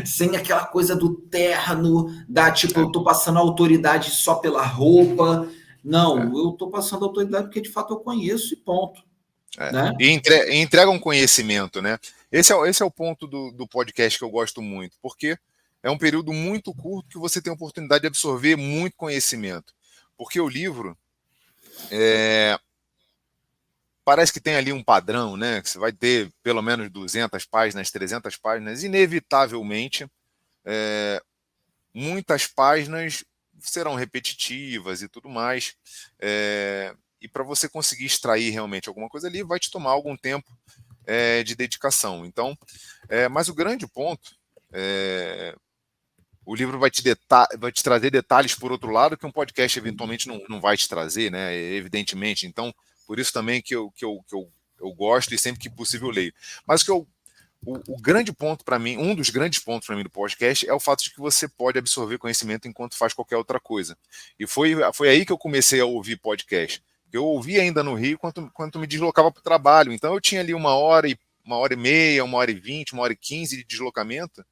Sem aquela coisa do terno, tipo, eu tô passando autoridade só pela roupa. Não, eu tô passando autoridade porque de fato eu conheço e ponto. Né? E entrega um conhecimento, né? Esse é o ponto do podcast que eu gosto muito, porque é um período muito curto que você tem a oportunidade de absorver muito conhecimento. Porque o livro parece que tem ali um padrão, né? Que você vai ter pelo menos 200 páginas, 300 páginas, inevitavelmente muitas páginas serão repetitivas e tudo mais. E para você conseguir extrair realmente alguma coisa ali, vai te tomar algum tempo de dedicação. Então, mas o grande ponto o livro vai te trazer detalhes por outro lado que um podcast eventualmente não vai te trazer, né? Evidentemente. Então, por isso também que eu gosto e sempre que possível leio. Mas o grande ponto para mim, um dos grandes pontos para mim do podcast é o fato de que você pode absorver conhecimento enquanto faz qualquer outra coisa. E foi aí que eu comecei a ouvir podcast. Eu ouvia ainda no Rio quando me deslocava para o trabalho. Então eu tinha ali 1h30, 1h20, 1h15 de deslocamento,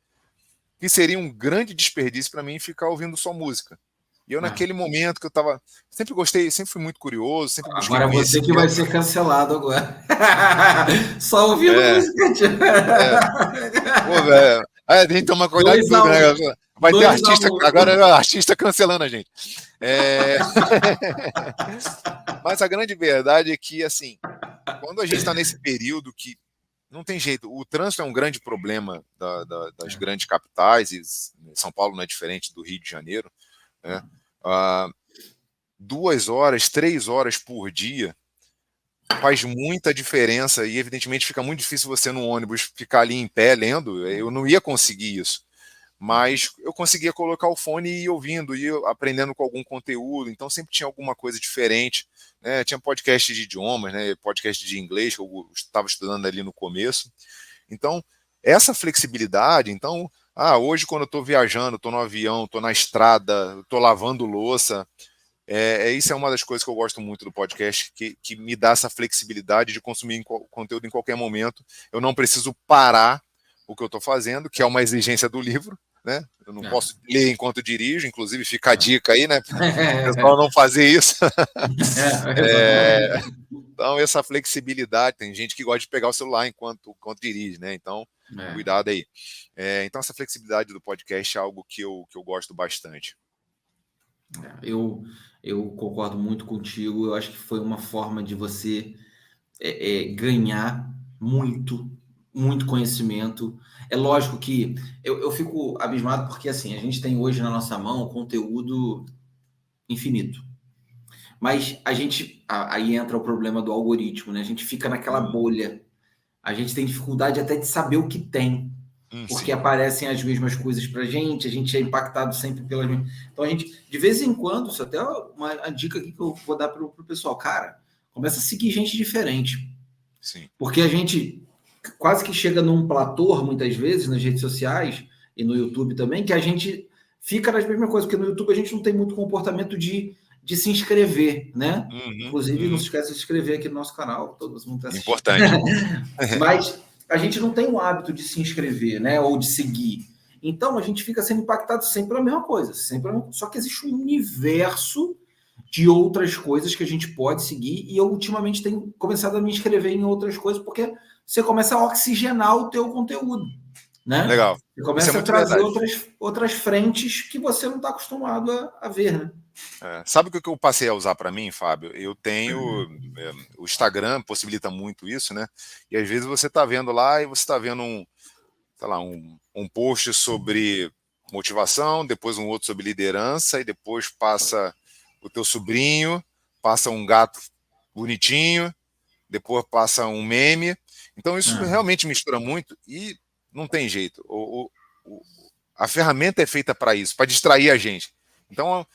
que seria um grande desperdício para mim ficar ouvindo só música. E eu, naquele momento que eu estava. Sempre gostei, sempre fui muito curioso, sempre busquei Agora você que vai ser cancelado agora. Só ouvindo música. Pô, velho. A gente toma cuidado de tudo, né? Vai ter artista. Agora é artista cancelando a gente. Mas a grande verdade é que, assim, quando a gente está nesse período que não tem jeito, o trânsito é um grande problema das grandes capitais, e São Paulo não é diferente do Rio de Janeiro, né? 2 horas, 3 horas por dia faz muita diferença e evidentemente fica muito difícil você no ônibus ficar ali em pé lendo. Eu não ia conseguir isso, mas eu conseguia colocar o fone e ir ouvindo, e aprendendo com algum conteúdo. Então sempre tinha alguma coisa diferente, né? Tinha podcast de idiomas, né? Podcast de inglês que eu estava estudando ali no começo. Então essa flexibilidade, então hoje quando eu estou viajando, estou no avião, estou na estrada, estou lavando louça, isso é uma das coisas que eu gosto muito do podcast, que me dá essa flexibilidade de consumir conteúdo em qualquer momento. Eu não preciso parar o que eu estou fazendo, que é uma exigência do livro, né? Eu não posso ler enquanto dirijo, inclusive fica a dica aí, né? O pessoal não fazer isso. Então, essa flexibilidade, tem gente que gosta de pegar o celular enquanto dirige, né? Então, cuidado aí. Então, essa flexibilidade do podcast é algo que eu gosto bastante. Eu concordo muito contigo. Eu acho que foi uma forma de você ganhar muito conhecimento. É lógico que eu fico abismado porque assim a gente tem hoje na nossa mão conteúdo infinito. Mas aí entra o problema do algoritmo, né? A gente fica naquela bolha. A gente tem dificuldade até de saber o que tem. Porque aparecem as mesmas coisas pra gente, a gente é impactado sempre pelas mesmas. Então a gente, de vez em quando, isso até é uma dica aqui que eu vou dar pro pessoal, cara, começa a seguir gente diferente. Sim. Porque a gente quase que chega num platô, muitas vezes, nas redes sociais e no YouTube também, que a gente fica nas mesmas coisas, porque no YouTube a gente não tem muito comportamento de se inscrever, né? Inclusive, não se esqueça de se inscrever aqui no nosso canal, todo mundo está assistindo. Importante. Mas a gente não tem o hábito de se inscrever, né? Ou de seguir. Então, a gente fica sendo impactado sempre pela mesma coisa. Só que existe um universo de outras coisas que a gente pode seguir, e eu ultimamente tenho começado a me inscrever em outras coisas, porque você começa a oxigenar o teu conteúdo, né? Legal. Você começa a trazer outras frentes que você não está acostumado a ver, né? Sabe o que eu passei a usar para mim, Fábio? Eu tenho o Instagram possibilita muito isso, né? E às vezes você está vendo lá e você está vendo um post sobre motivação, depois um outro sobre liderança, e depois passa o teu sobrinho, passa um gato bonitinho, depois passa um meme. Então isso realmente mistura muito e não tem jeito. A ferramenta é feita para isso, para distrair a gente. Então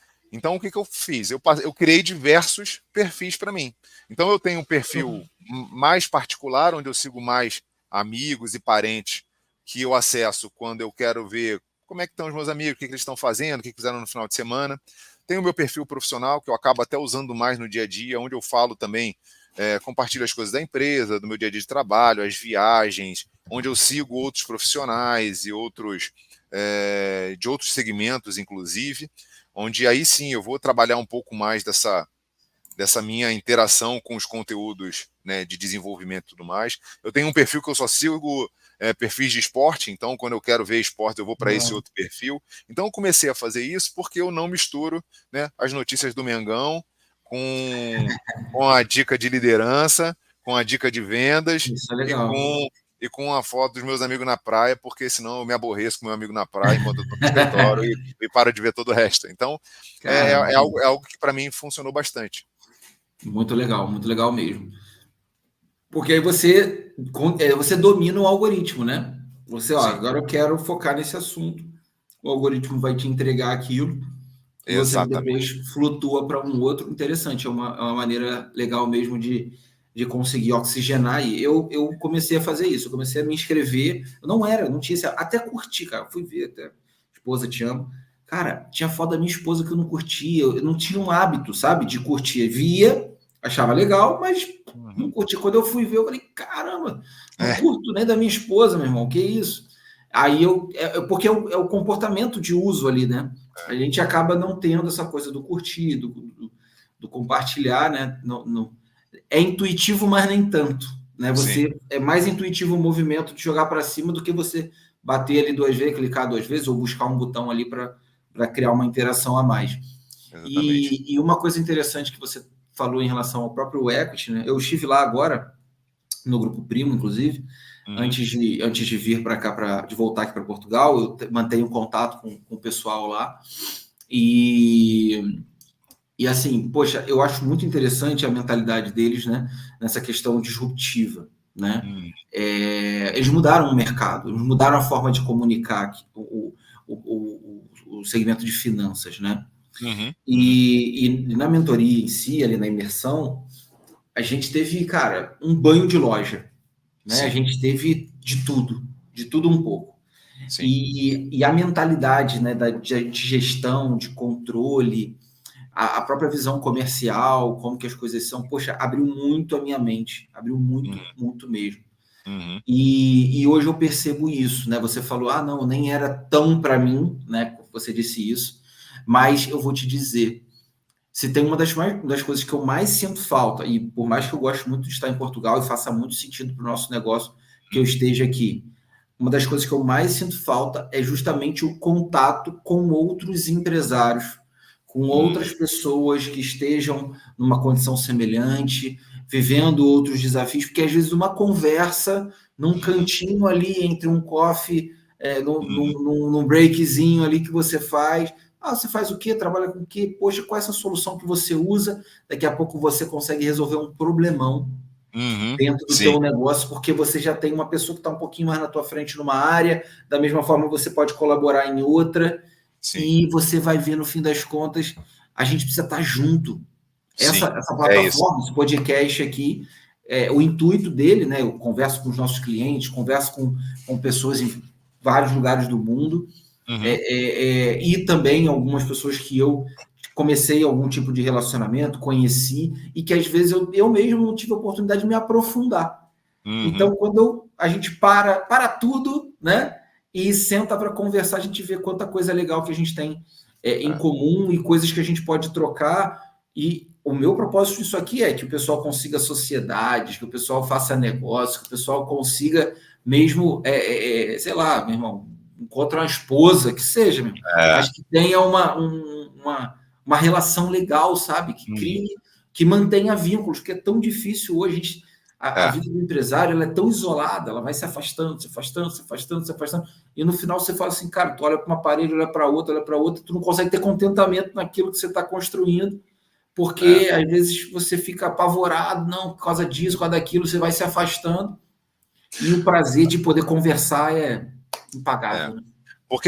o que eu fiz? Eu criei diversos perfis para mim. Então eu tenho um perfil mais particular, onde eu sigo mais amigos e parentes que eu acesso quando eu quero ver como é que estão os meus amigos, o que eles estão fazendo, o que fizeram no final de semana. Tenho o meu perfil profissional, que eu acabo até usando mais no dia a dia, onde eu falo também, compartilho as coisas da empresa, do meu dia a dia de trabalho, as viagens, onde eu sigo outros profissionais e outros de outros segmentos, inclusive, onde aí sim eu vou trabalhar um pouco mais dessa minha interação com os conteúdos, né, de desenvolvimento e tudo mais. Eu tenho um perfil que eu só sigo perfis de esporte, então quando eu quero ver esporte eu vou para esse outro perfil. Então eu comecei a fazer isso porque eu não misturo, né, as notícias do Mengão com a dica de liderança, com a dica de vendas Isso é legal. e com a foto dos meus amigos na praia, porque senão eu me aborreço com meu amigo na praia enquanto eu estou no escritório e paro de ver todo o resto. Então, Cara, é algo que para mim funcionou bastante. muito legal mesmo. Porque aí você domina o algoritmo, né? Você, ó, Sim, agora eu quero focar nesse assunto. O algoritmo vai te entregar aquilo e você depois exatamente. flutua para um outro. Interessante, é uma maneira legal mesmo de conseguir oxigenar. E eu comecei a fazer isso, eu comecei a me inscrever. Eu não tinha até curtir, cara. Fui ver, até. Esposa, te amo. Cara, tinha foto da minha esposa que eu não curtia, eu não tinha um hábito, sabe, de curtir. Via, achava legal, mas não Uhum. curti. Quando eu fui ver, eu falei, caramba, não É, curto nem da minha esposa, meu irmão, que isso? Aí porque é o comportamento de uso ali, né? A gente acaba não tendo essa coisa do curtir, do compartilhar, né? É intuitivo, mas nem tanto, né? sim, Você é mais intuitivo o movimento de jogar para cima do que você bater ali 2 vezes, clicar 2 vezes ou buscar um botão ali para criar uma interação a mais. exatamente. E uma coisa interessante que você falou em relação ao próprio equity, né? Eu estive lá agora no Grupo Primo, inclusive, Uhum. antes de vir para cá, de voltar aqui para Portugal, eu mantenho contato com o pessoal lá. E assim, poxa, eu acho muito interessante a mentalidade deles, né? Nessa questão disruptiva, né? Uhum. Eles mudaram o mercado, eles mudaram a forma de comunicar o segmento de finanças, né? Uhum. Uhum. E na mentoria em si, ali na imersão, a gente teve, cara, um banho de loja, né? A Sim, gente teve de tudo um pouco. sim. E a mentalidade, né, de gestão, de controle, a própria visão comercial, como que as coisas são, poxa, abriu muito a minha mente, abriu muito, Uhum. muito mesmo. Uhum. E hoje eu percebo isso, né? Você falou, ah, não, nem era tão para mim, né? Você disse isso, mas eu vou te dizer, se tem uma das coisas que eu mais sinto falta, e por mais que eu goste muito de estar em Portugal e faça muito sentido para o nosso negócio que eu esteja aqui, uma das coisas que eu mais sinto falta é justamente o contato com outros empresários, com Uhum. outras pessoas que estejam numa condição semelhante, vivendo outros desafios, porque às vezes uma conversa num Uhum. cantinho ali entre um coffee, Uhum. num breakzinho ali que você faz. Ah, você faz o quê? Trabalha com o quê? Poxa, qual é essa solução que você usa? Daqui a pouco você consegue resolver um problemão Uhum. dentro do Sim, teu negócio, porque você já tem uma pessoa que está um pouquinho mais na tua frente numa área, da mesma forma você pode colaborar em outra, sim, e você vai ver no fim das contas, a gente precisa estar junto. sim. Essa É isso. plataforma, esse podcast aqui, o intuito dele, né? Eu converso com os nossos clientes, converso com pessoas em vários lugares do mundo, Uhum. e também algumas pessoas que eu comecei algum tipo de relacionamento, conheci, e que às vezes eu mesmo não tive a oportunidade de me aprofundar. Uhum. Então, quando a gente para tudo, né? E senta para conversar, a gente vê quanta coisa legal que a gente tem em É. comum e coisas que a gente pode trocar. E o meu propósito disso aqui é que o pessoal consiga sociedades, que o pessoal faça negócio, que o pessoal consiga mesmo, sei lá, meu irmão, encontra uma esposa, que seja, meu, É. mas que tenha uma relação legal, sabe? Que Uhum. crie, que mantenha vínculos, porque é tão difícil hoje. A É. vida do empresário ela é tão isolada, ela vai se afastando, se afastando, se afastando, se afastando, e no final você fala assim, cara, tu olha para uma parede, olha para outra, tu não consegue ter contentamento naquilo que você está construindo, É. porque às vezes você fica apavorado, não, por causa disso, por causa daquilo, você vai se afastando, e o prazer de poder conversar é É. impagável, né?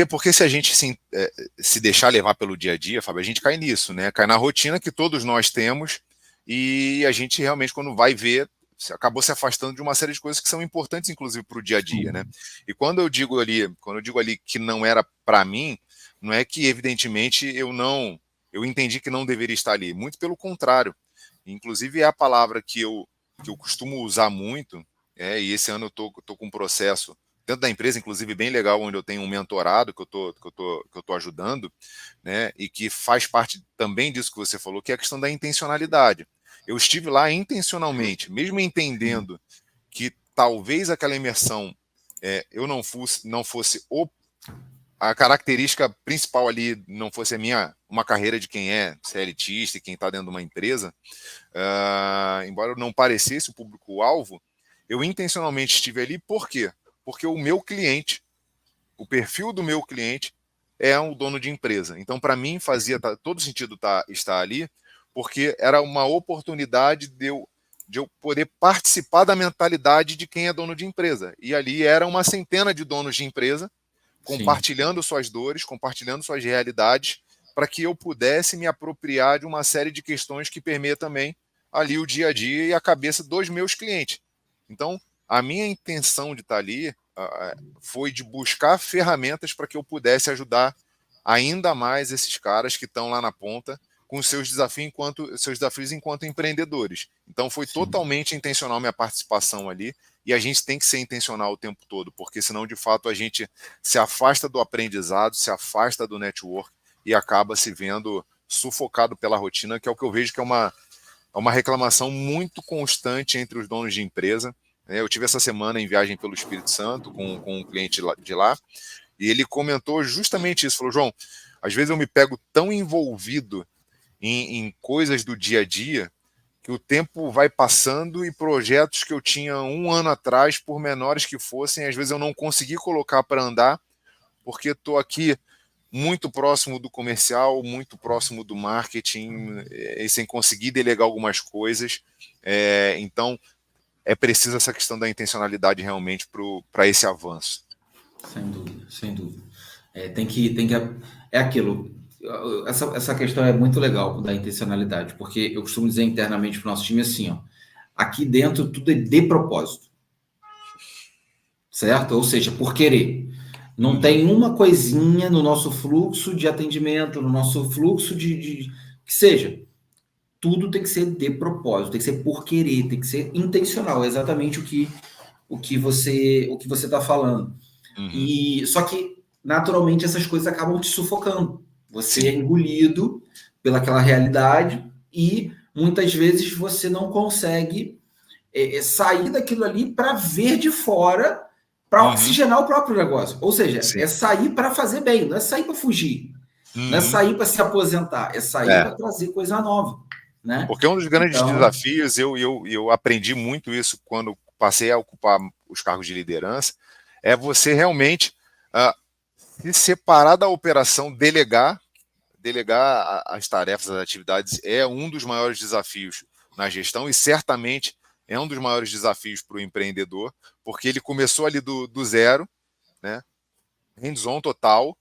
Porque se a gente se deixar levar pelo dia a dia, Fábio, a gente cai nisso, né? Cai na rotina que todos nós temos e a gente realmente, quando vai ver, acabou se afastando de uma série de coisas que são importantes, inclusive, para o dia a dia, né? Sim. E quando eu digo ali que não era para mim, não é que, evidentemente, eu entendi que não deveria estar ali. Muito pelo contrário. Inclusive, é a palavra que eu costumo usar muito, e esse ano tô com um processo dentro da empresa, inclusive, bem legal, onde eu tenho um mentorado que eu tô ajudando, né? E que faz parte também disso que você falou, que é a questão da intencionalidade. Eu estive lá intencionalmente, mesmo Sim. entendendo que talvez aquela imersão eu não fosse a característica principal ali não fosse uma carreira de quem é CLTista e quem está dentro de uma empresa, embora não parecesse o público-alvo, eu intencionalmente estive ali, por quê? Porque o meu cliente, o perfil do meu cliente é um dono de empresa. Então, para mim, fazia todo sentido estar ali, porque era uma oportunidade de eu poder participar da mentalidade de quem é dono de empresa. E ali era uma centena de donos de empresa, Sim, compartilhando suas dores, compartilhando suas realidades, para que eu pudesse me apropriar de uma série de questões que permeia também ali o dia a dia e a cabeça dos meus clientes. Então, a minha intenção de estar ali foi de buscar ferramentas para que eu pudesse ajudar ainda mais esses caras que estão lá na ponta com os seus desafios enquanto empreendedores. Então, foi sim, totalmente intencional minha participação ali, e a gente tem que ser intencional o tempo todo, porque senão, de fato, a gente se afasta do aprendizado, se afasta do network e acaba se vendo sufocado pela rotina, que é o que eu vejo que é uma reclamação muito constante entre os donos de empresa. Eu tive essa semana em viagem pelo Espírito Santo com um cliente de lá, e ele comentou justamente isso. Falou, João, às vezes eu me pego tão envolvido em coisas do dia a dia que o tempo vai passando e projetos que eu tinha um ano atrás, por menores que fossem, às vezes eu não consegui colocar para andar, porque estou aqui muito próximo do comercial, muito próximo do marketing, e sem conseguir delegar algumas coisas. Então, é preciso essa questão da intencionalidade realmente para esse avanço. sem dúvida, sem dúvida. Tem que. É aquilo. Essa questão é muito legal da intencionalidade, porque eu costumo dizer internamente para o nosso time assim, ó, aqui dentro tudo é de propósito, certo? Ou seja, por querer. Não tem uma coisinha no nosso fluxo de atendimento, no nosso fluxo de que seja. Tudo tem que ser de propósito, tem que ser por querer, tem que ser intencional, é exatamente o que você está falando. Uhum. E só que naturalmente essas coisas acabam te sufocando. Você é Sim. engolido pelaquela realidade e muitas vezes você não consegue sair daquilo ali para ver de fora, para Uhum. oxigenar o próprio negócio. Ou seja, Sim. é sair para fazer bem, não é sair para fugir, não é Uhum. sair para se aposentar, é sair É. para trazer coisa nova, né? Porque um dos grandes Então, desafios, eu aprendi muito isso quando passei a ocupar os cargos de liderança, é você realmente se separar da operação, delegar as tarefas, as atividades, é um dos maiores desafios na gestão e certamente é um dos maiores desafios para o empreendedor, porque ele começou ali do zero, né? Hands-on total,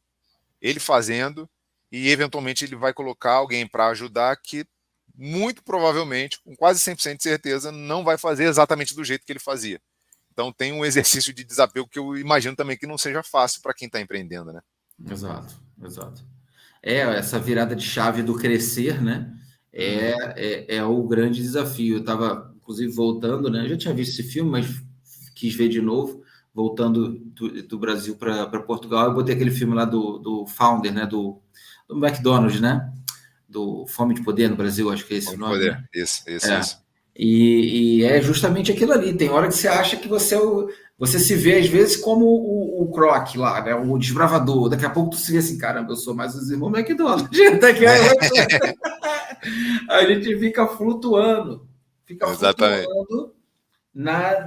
ele fazendo, e eventualmente ele vai colocar alguém para ajudar que muito provavelmente, com quase 100% de certeza, não vai fazer exatamente do jeito que ele fazia. Então tem um exercício de desapego que eu imagino também que não seja fácil para quem está empreendendo, né? exato, exato. Essa virada de chave do crescer, né? Uhum. É o grande desafio. Eu estava, inclusive, voltando, né? Eu já tinha visto esse filme, mas quis ver de novo, voltando do Brasil para Portugal. Eu botei aquele filme lá do Founder, né? Do McDonald's, né? Do Fome de Poder no Brasil, acho que é esse o Vamos nome, poder. né? Isso, isso, É. isso. E é justamente aquilo ali. Tem hora que você acha que você se vê, às vezes, como o Croc lá, né? O desbravador. Daqui a pouco tu se vê assim, caramba, eu sou mais os irmãos McDonald's. Daqui a gente fica Exatamente. flutuando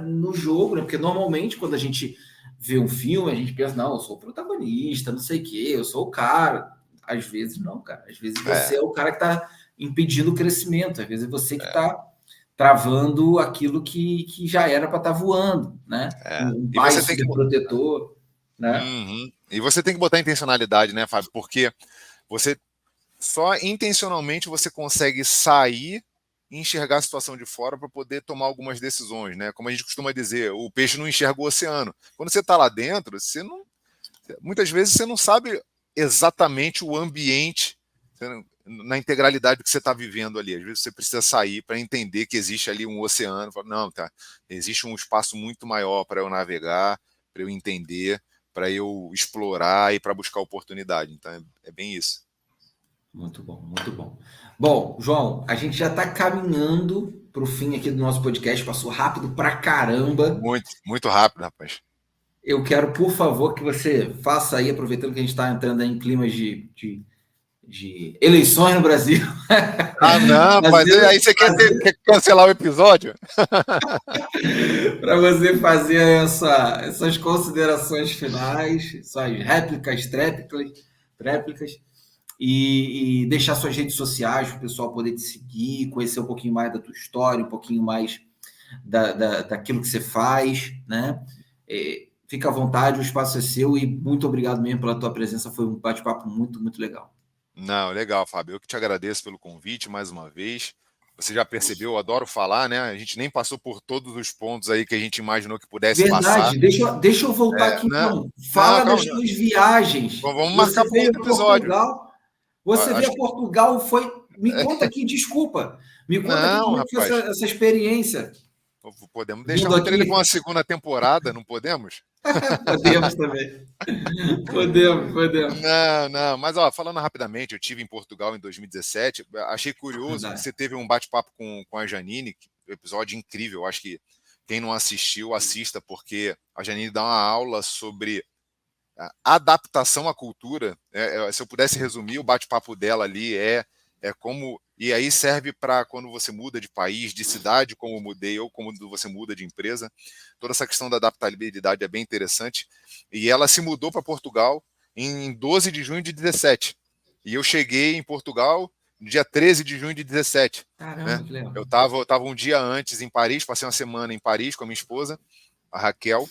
no jogo, né? Porque normalmente, quando a gente vê um filme, a gente pensa, não, eu sou o protagonista, não sei o quê, eu sou o cara. Às vezes não, cara. Às vezes você É, é o cara que está impedindo o crescimento, às vezes é você que está travando aquilo que já era para estar voando, né? é. Um E pai você tem que. superprotetor, né? Uhum. E você tem que botar intencionalidade, né, Fábio? Porque você só intencionalmente você consegue sair e enxergar a situação de fora para poder tomar algumas decisões, né? Como a gente costuma dizer, o peixe não enxerga o oceano. Quando você está lá dentro, você não, muitas vezes você não sabe exatamente o ambiente na integralidade que você está vivendo ali. Às vezes você precisa sair para entender que existe ali um oceano. Não, tá. Existe um espaço muito maior para eu navegar, para eu entender, para eu explorar e para buscar oportunidade. Então é bem isso. Muito bom, muito bom. Bom, João, a gente já está caminhando para o fim aqui do nosso podcast, passou rápido pra caramba. Muito, muito rápido, rapaz. Eu quero, por favor, que você faça aí, aproveitando que a gente está entrando em climas de de eleições no Brasil. Ah, não, mas aí você quer cancelar o episódio? Para você fazer essas considerações finais, suas réplicas e deixar suas redes sociais para o pessoal poder te seguir, conhecer um pouquinho mais da tua história, um pouquinho mais daquilo que você faz, né? Fica à vontade, o espaço é seu e muito obrigado mesmo pela tua presença, foi um bate-papo muito, muito legal. Não, legal, Fábio. Eu que te agradeço pelo convite mais uma vez. Você já percebeu, eu adoro falar, né? A gente nem passou por todos os pontos aí que a gente imaginou que pudesse passar. Verdade, deixa eu voltar aqui Não, então. não, Fala calma. das tuas viagens. Vamos marcar Você para veio outro a episódio. Portugal, você veio Acho a que... Portugal, foi. Me conta aqui, desculpa. Me conta aqui Não, como é que foi rapaz. essa experiência. Podemos deixar Vindo um trailer para aqui. uma segunda temporada, não podemos? Podemos também. Podemos. Não, não, mas ó, falando rapidamente, eu tive em Portugal em 2017. Achei curioso que Verdade. você teve um bate-papo com a Janine, episódio incrível. Acho que quem não assistiu, assista, porque a Janine dá uma aula sobre a adaptação à cultura. Se eu pudesse resumir, o bate-papo dela ali é como. E aí serve para quando você muda de país, de cidade, como eu mudei, ou como você muda de empresa. Toda essa questão da adaptabilidade é bem interessante. E ela se mudou para Portugal em 12 de junho de 17. E eu cheguei em Portugal no dia 13 de junho de 17. Né? Caramba, que legal. Eu tava um dia antes em Paris, passei uma semana em Paris com a minha esposa, a Raquel,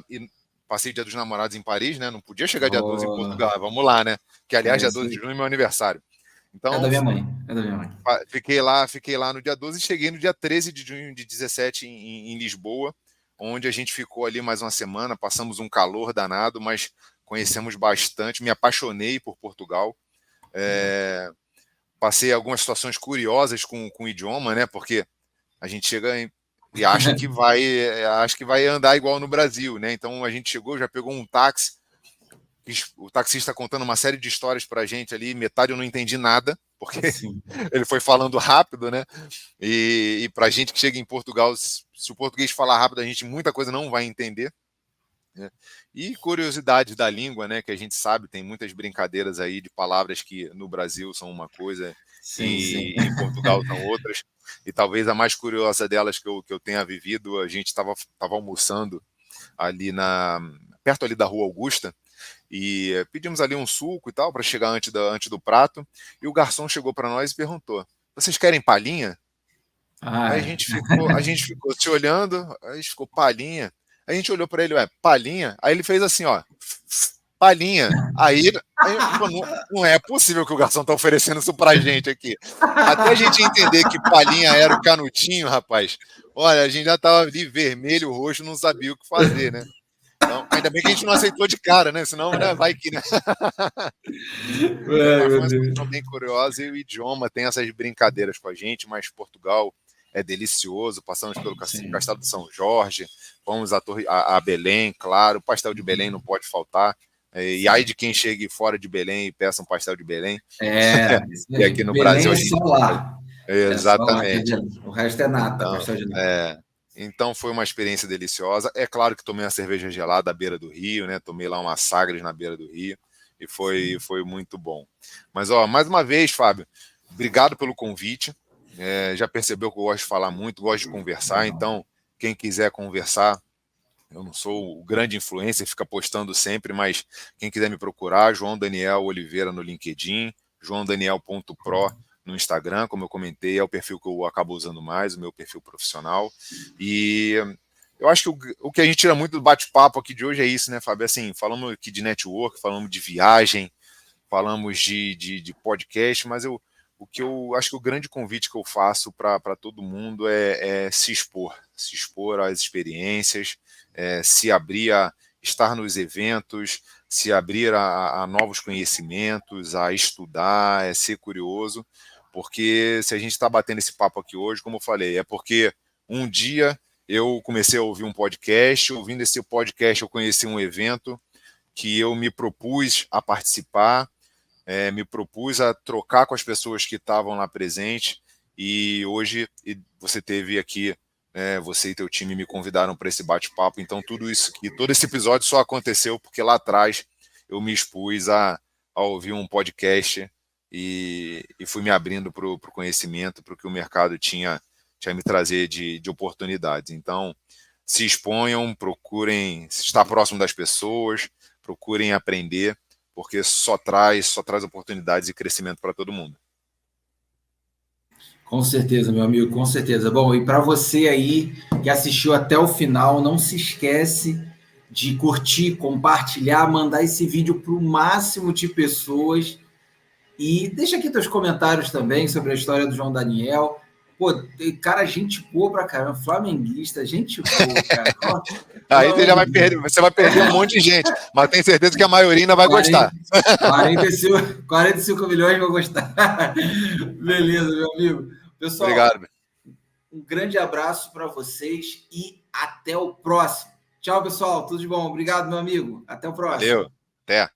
e passei o Dia dos Namorados em Paris, né? Não podia chegar dia 12 em Oh, Portugal, vamos lá, né? Que aliás, é dia isso 12 de aí. junho é meu aniversário. É da Então, minha mãe. É da minha mãe. fiquei lá no dia 12 e cheguei no dia 13 de junho de 17 em Lisboa, onde a gente ficou ali mais uma semana, passamos um calor danado, mas conhecemos bastante, me apaixonei por Portugal. Legal. É, passei algumas situações curiosas com o idioma, né? Porque a gente chega e acha que vai andar igual no Brasil, né? Então a gente chegou, já pegou um táxi, o taxista contando uma série de histórias para a gente ali, metade eu não entendi nada, porque Sim. ele foi falando rápido, né? E para a gente que chega em Portugal, se o português falar rápido, a gente muita coisa não vai entender. Né? E curiosidades da língua, né? Que a gente sabe, tem muitas brincadeiras aí de palavras que no Brasil são uma coisa Sim. e em Portugal são outras. E talvez a mais curiosa delas que eu tenha vivido, a gente estava almoçando ali perto ali da Rua Augusta, e pedimos ali um suco e tal para chegar antes do prato, e o garçom chegou para nós e perguntou: "Vocês querem palhinha?" Aí a Ai, gente ficou se olhando, aí a gente ficou palhinha. Aí a gente olhou para ele, ué, palhinha? Aí ele fez assim, ó, palhinha. Aí pô, não é possível que o garçom tá oferecendo isso pra gente aqui. Até a gente entender que palhinha era o canutinho, rapaz. Olha, a gente já tava ali vermelho, roxo, não sabia o que fazer, né? Então, ainda bem que a gente não aceitou de cara, né? Senão, né, vai que, né? ai, Mas foi meu uma Deus. situação bem curiosa e o idioma tem essas brincadeiras com a gente, mas Portugal é delicioso. Passamos pelo Sim. Castelo de São Jorge, fomos a Belém, claro, o pastel de Belém não pode faltar. E ai Sim. de quem chegue fora de Belém e peça um pastel de Belém. Isso E aí. aqui no Brasil Belém a é só gente faz. lá. É só lá que é Exatamente. Belém. O resto é nata, Então, pastel de nata. é, então foi uma experiência deliciosa. É claro que tomei uma cerveja gelada à beira do rio, né? Tomei lá uma Sagres na beira do rio e Sim. foi muito bom. Mas ó, mais uma vez, Fábio, obrigado pelo convite. Já percebeu que eu gosto de falar muito, gosto de conversar. Legal. Então, quem quiser conversar, eu não sou o grande influencer, fica postando sempre, mas quem quiser me procurar, João Daniel Oliveira no LinkedIn, joãodaniel.pro no Instagram, como eu comentei, é o perfil que eu acabo usando mais, o meu perfil profissional. E eu acho que o que a gente tira muito do bate-papo aqui de hoje é isso, né, Fábio? Assim, falamos aqui de network, falamos de viagem, falamos de podcast, mas o que eu acho que o grande convite que eu faço para todo mundo é se expor às experiências, se abrir a estar nos eventos, se abrir a novos conhecimentos, a estudar, ser curioso, porque se a gente está batendo esse papo aqui hoje, como eu falei, é porque um dia eu comecei a ouvir um podcast, ouvindo esse podcast eu conheci um evento que eu me propus a participar, me propus a trocar com as pessoas que estavam lá presentes, e hoje você teve aqui, você e teu time me convidaram para esse bate-papo, então tudo isso, e todo esse episódio só aconteceu porque lá atrás eu me expus a ouvir um podcast e fui me abrindo para o conhecimento, para o que o mercado tinha me trazer de oportunidades. Então, se exponham, procurem estar próximo das pessoas, procurem aprender, porque só traz oportunidades e crescimento para todo mundo. Com certeza, meu amigo, com certeza. Bom, e para você aí que assistiu até o final, não se esquece de curtir, compartilhar, mandar esse vídeo para o máximo de pessoas. E deixa aqui teus comentários também sobre a história do João Daniel. Pô, cara, gente boa pra caramba, flamenguista, gente boa, cara. Aí você vai perder um monte de gente, mas tenho certeza que a maioria ainda vai gostar. 45 milhões vão gostar. Beleza, meu amigo. Pessoal, obrigado. Um grande abraço para vocês e até o próximo. Tchau, pessoal. Tudo de bom. Obrigado, meu amigo. Até o próximo. Valeu. Até.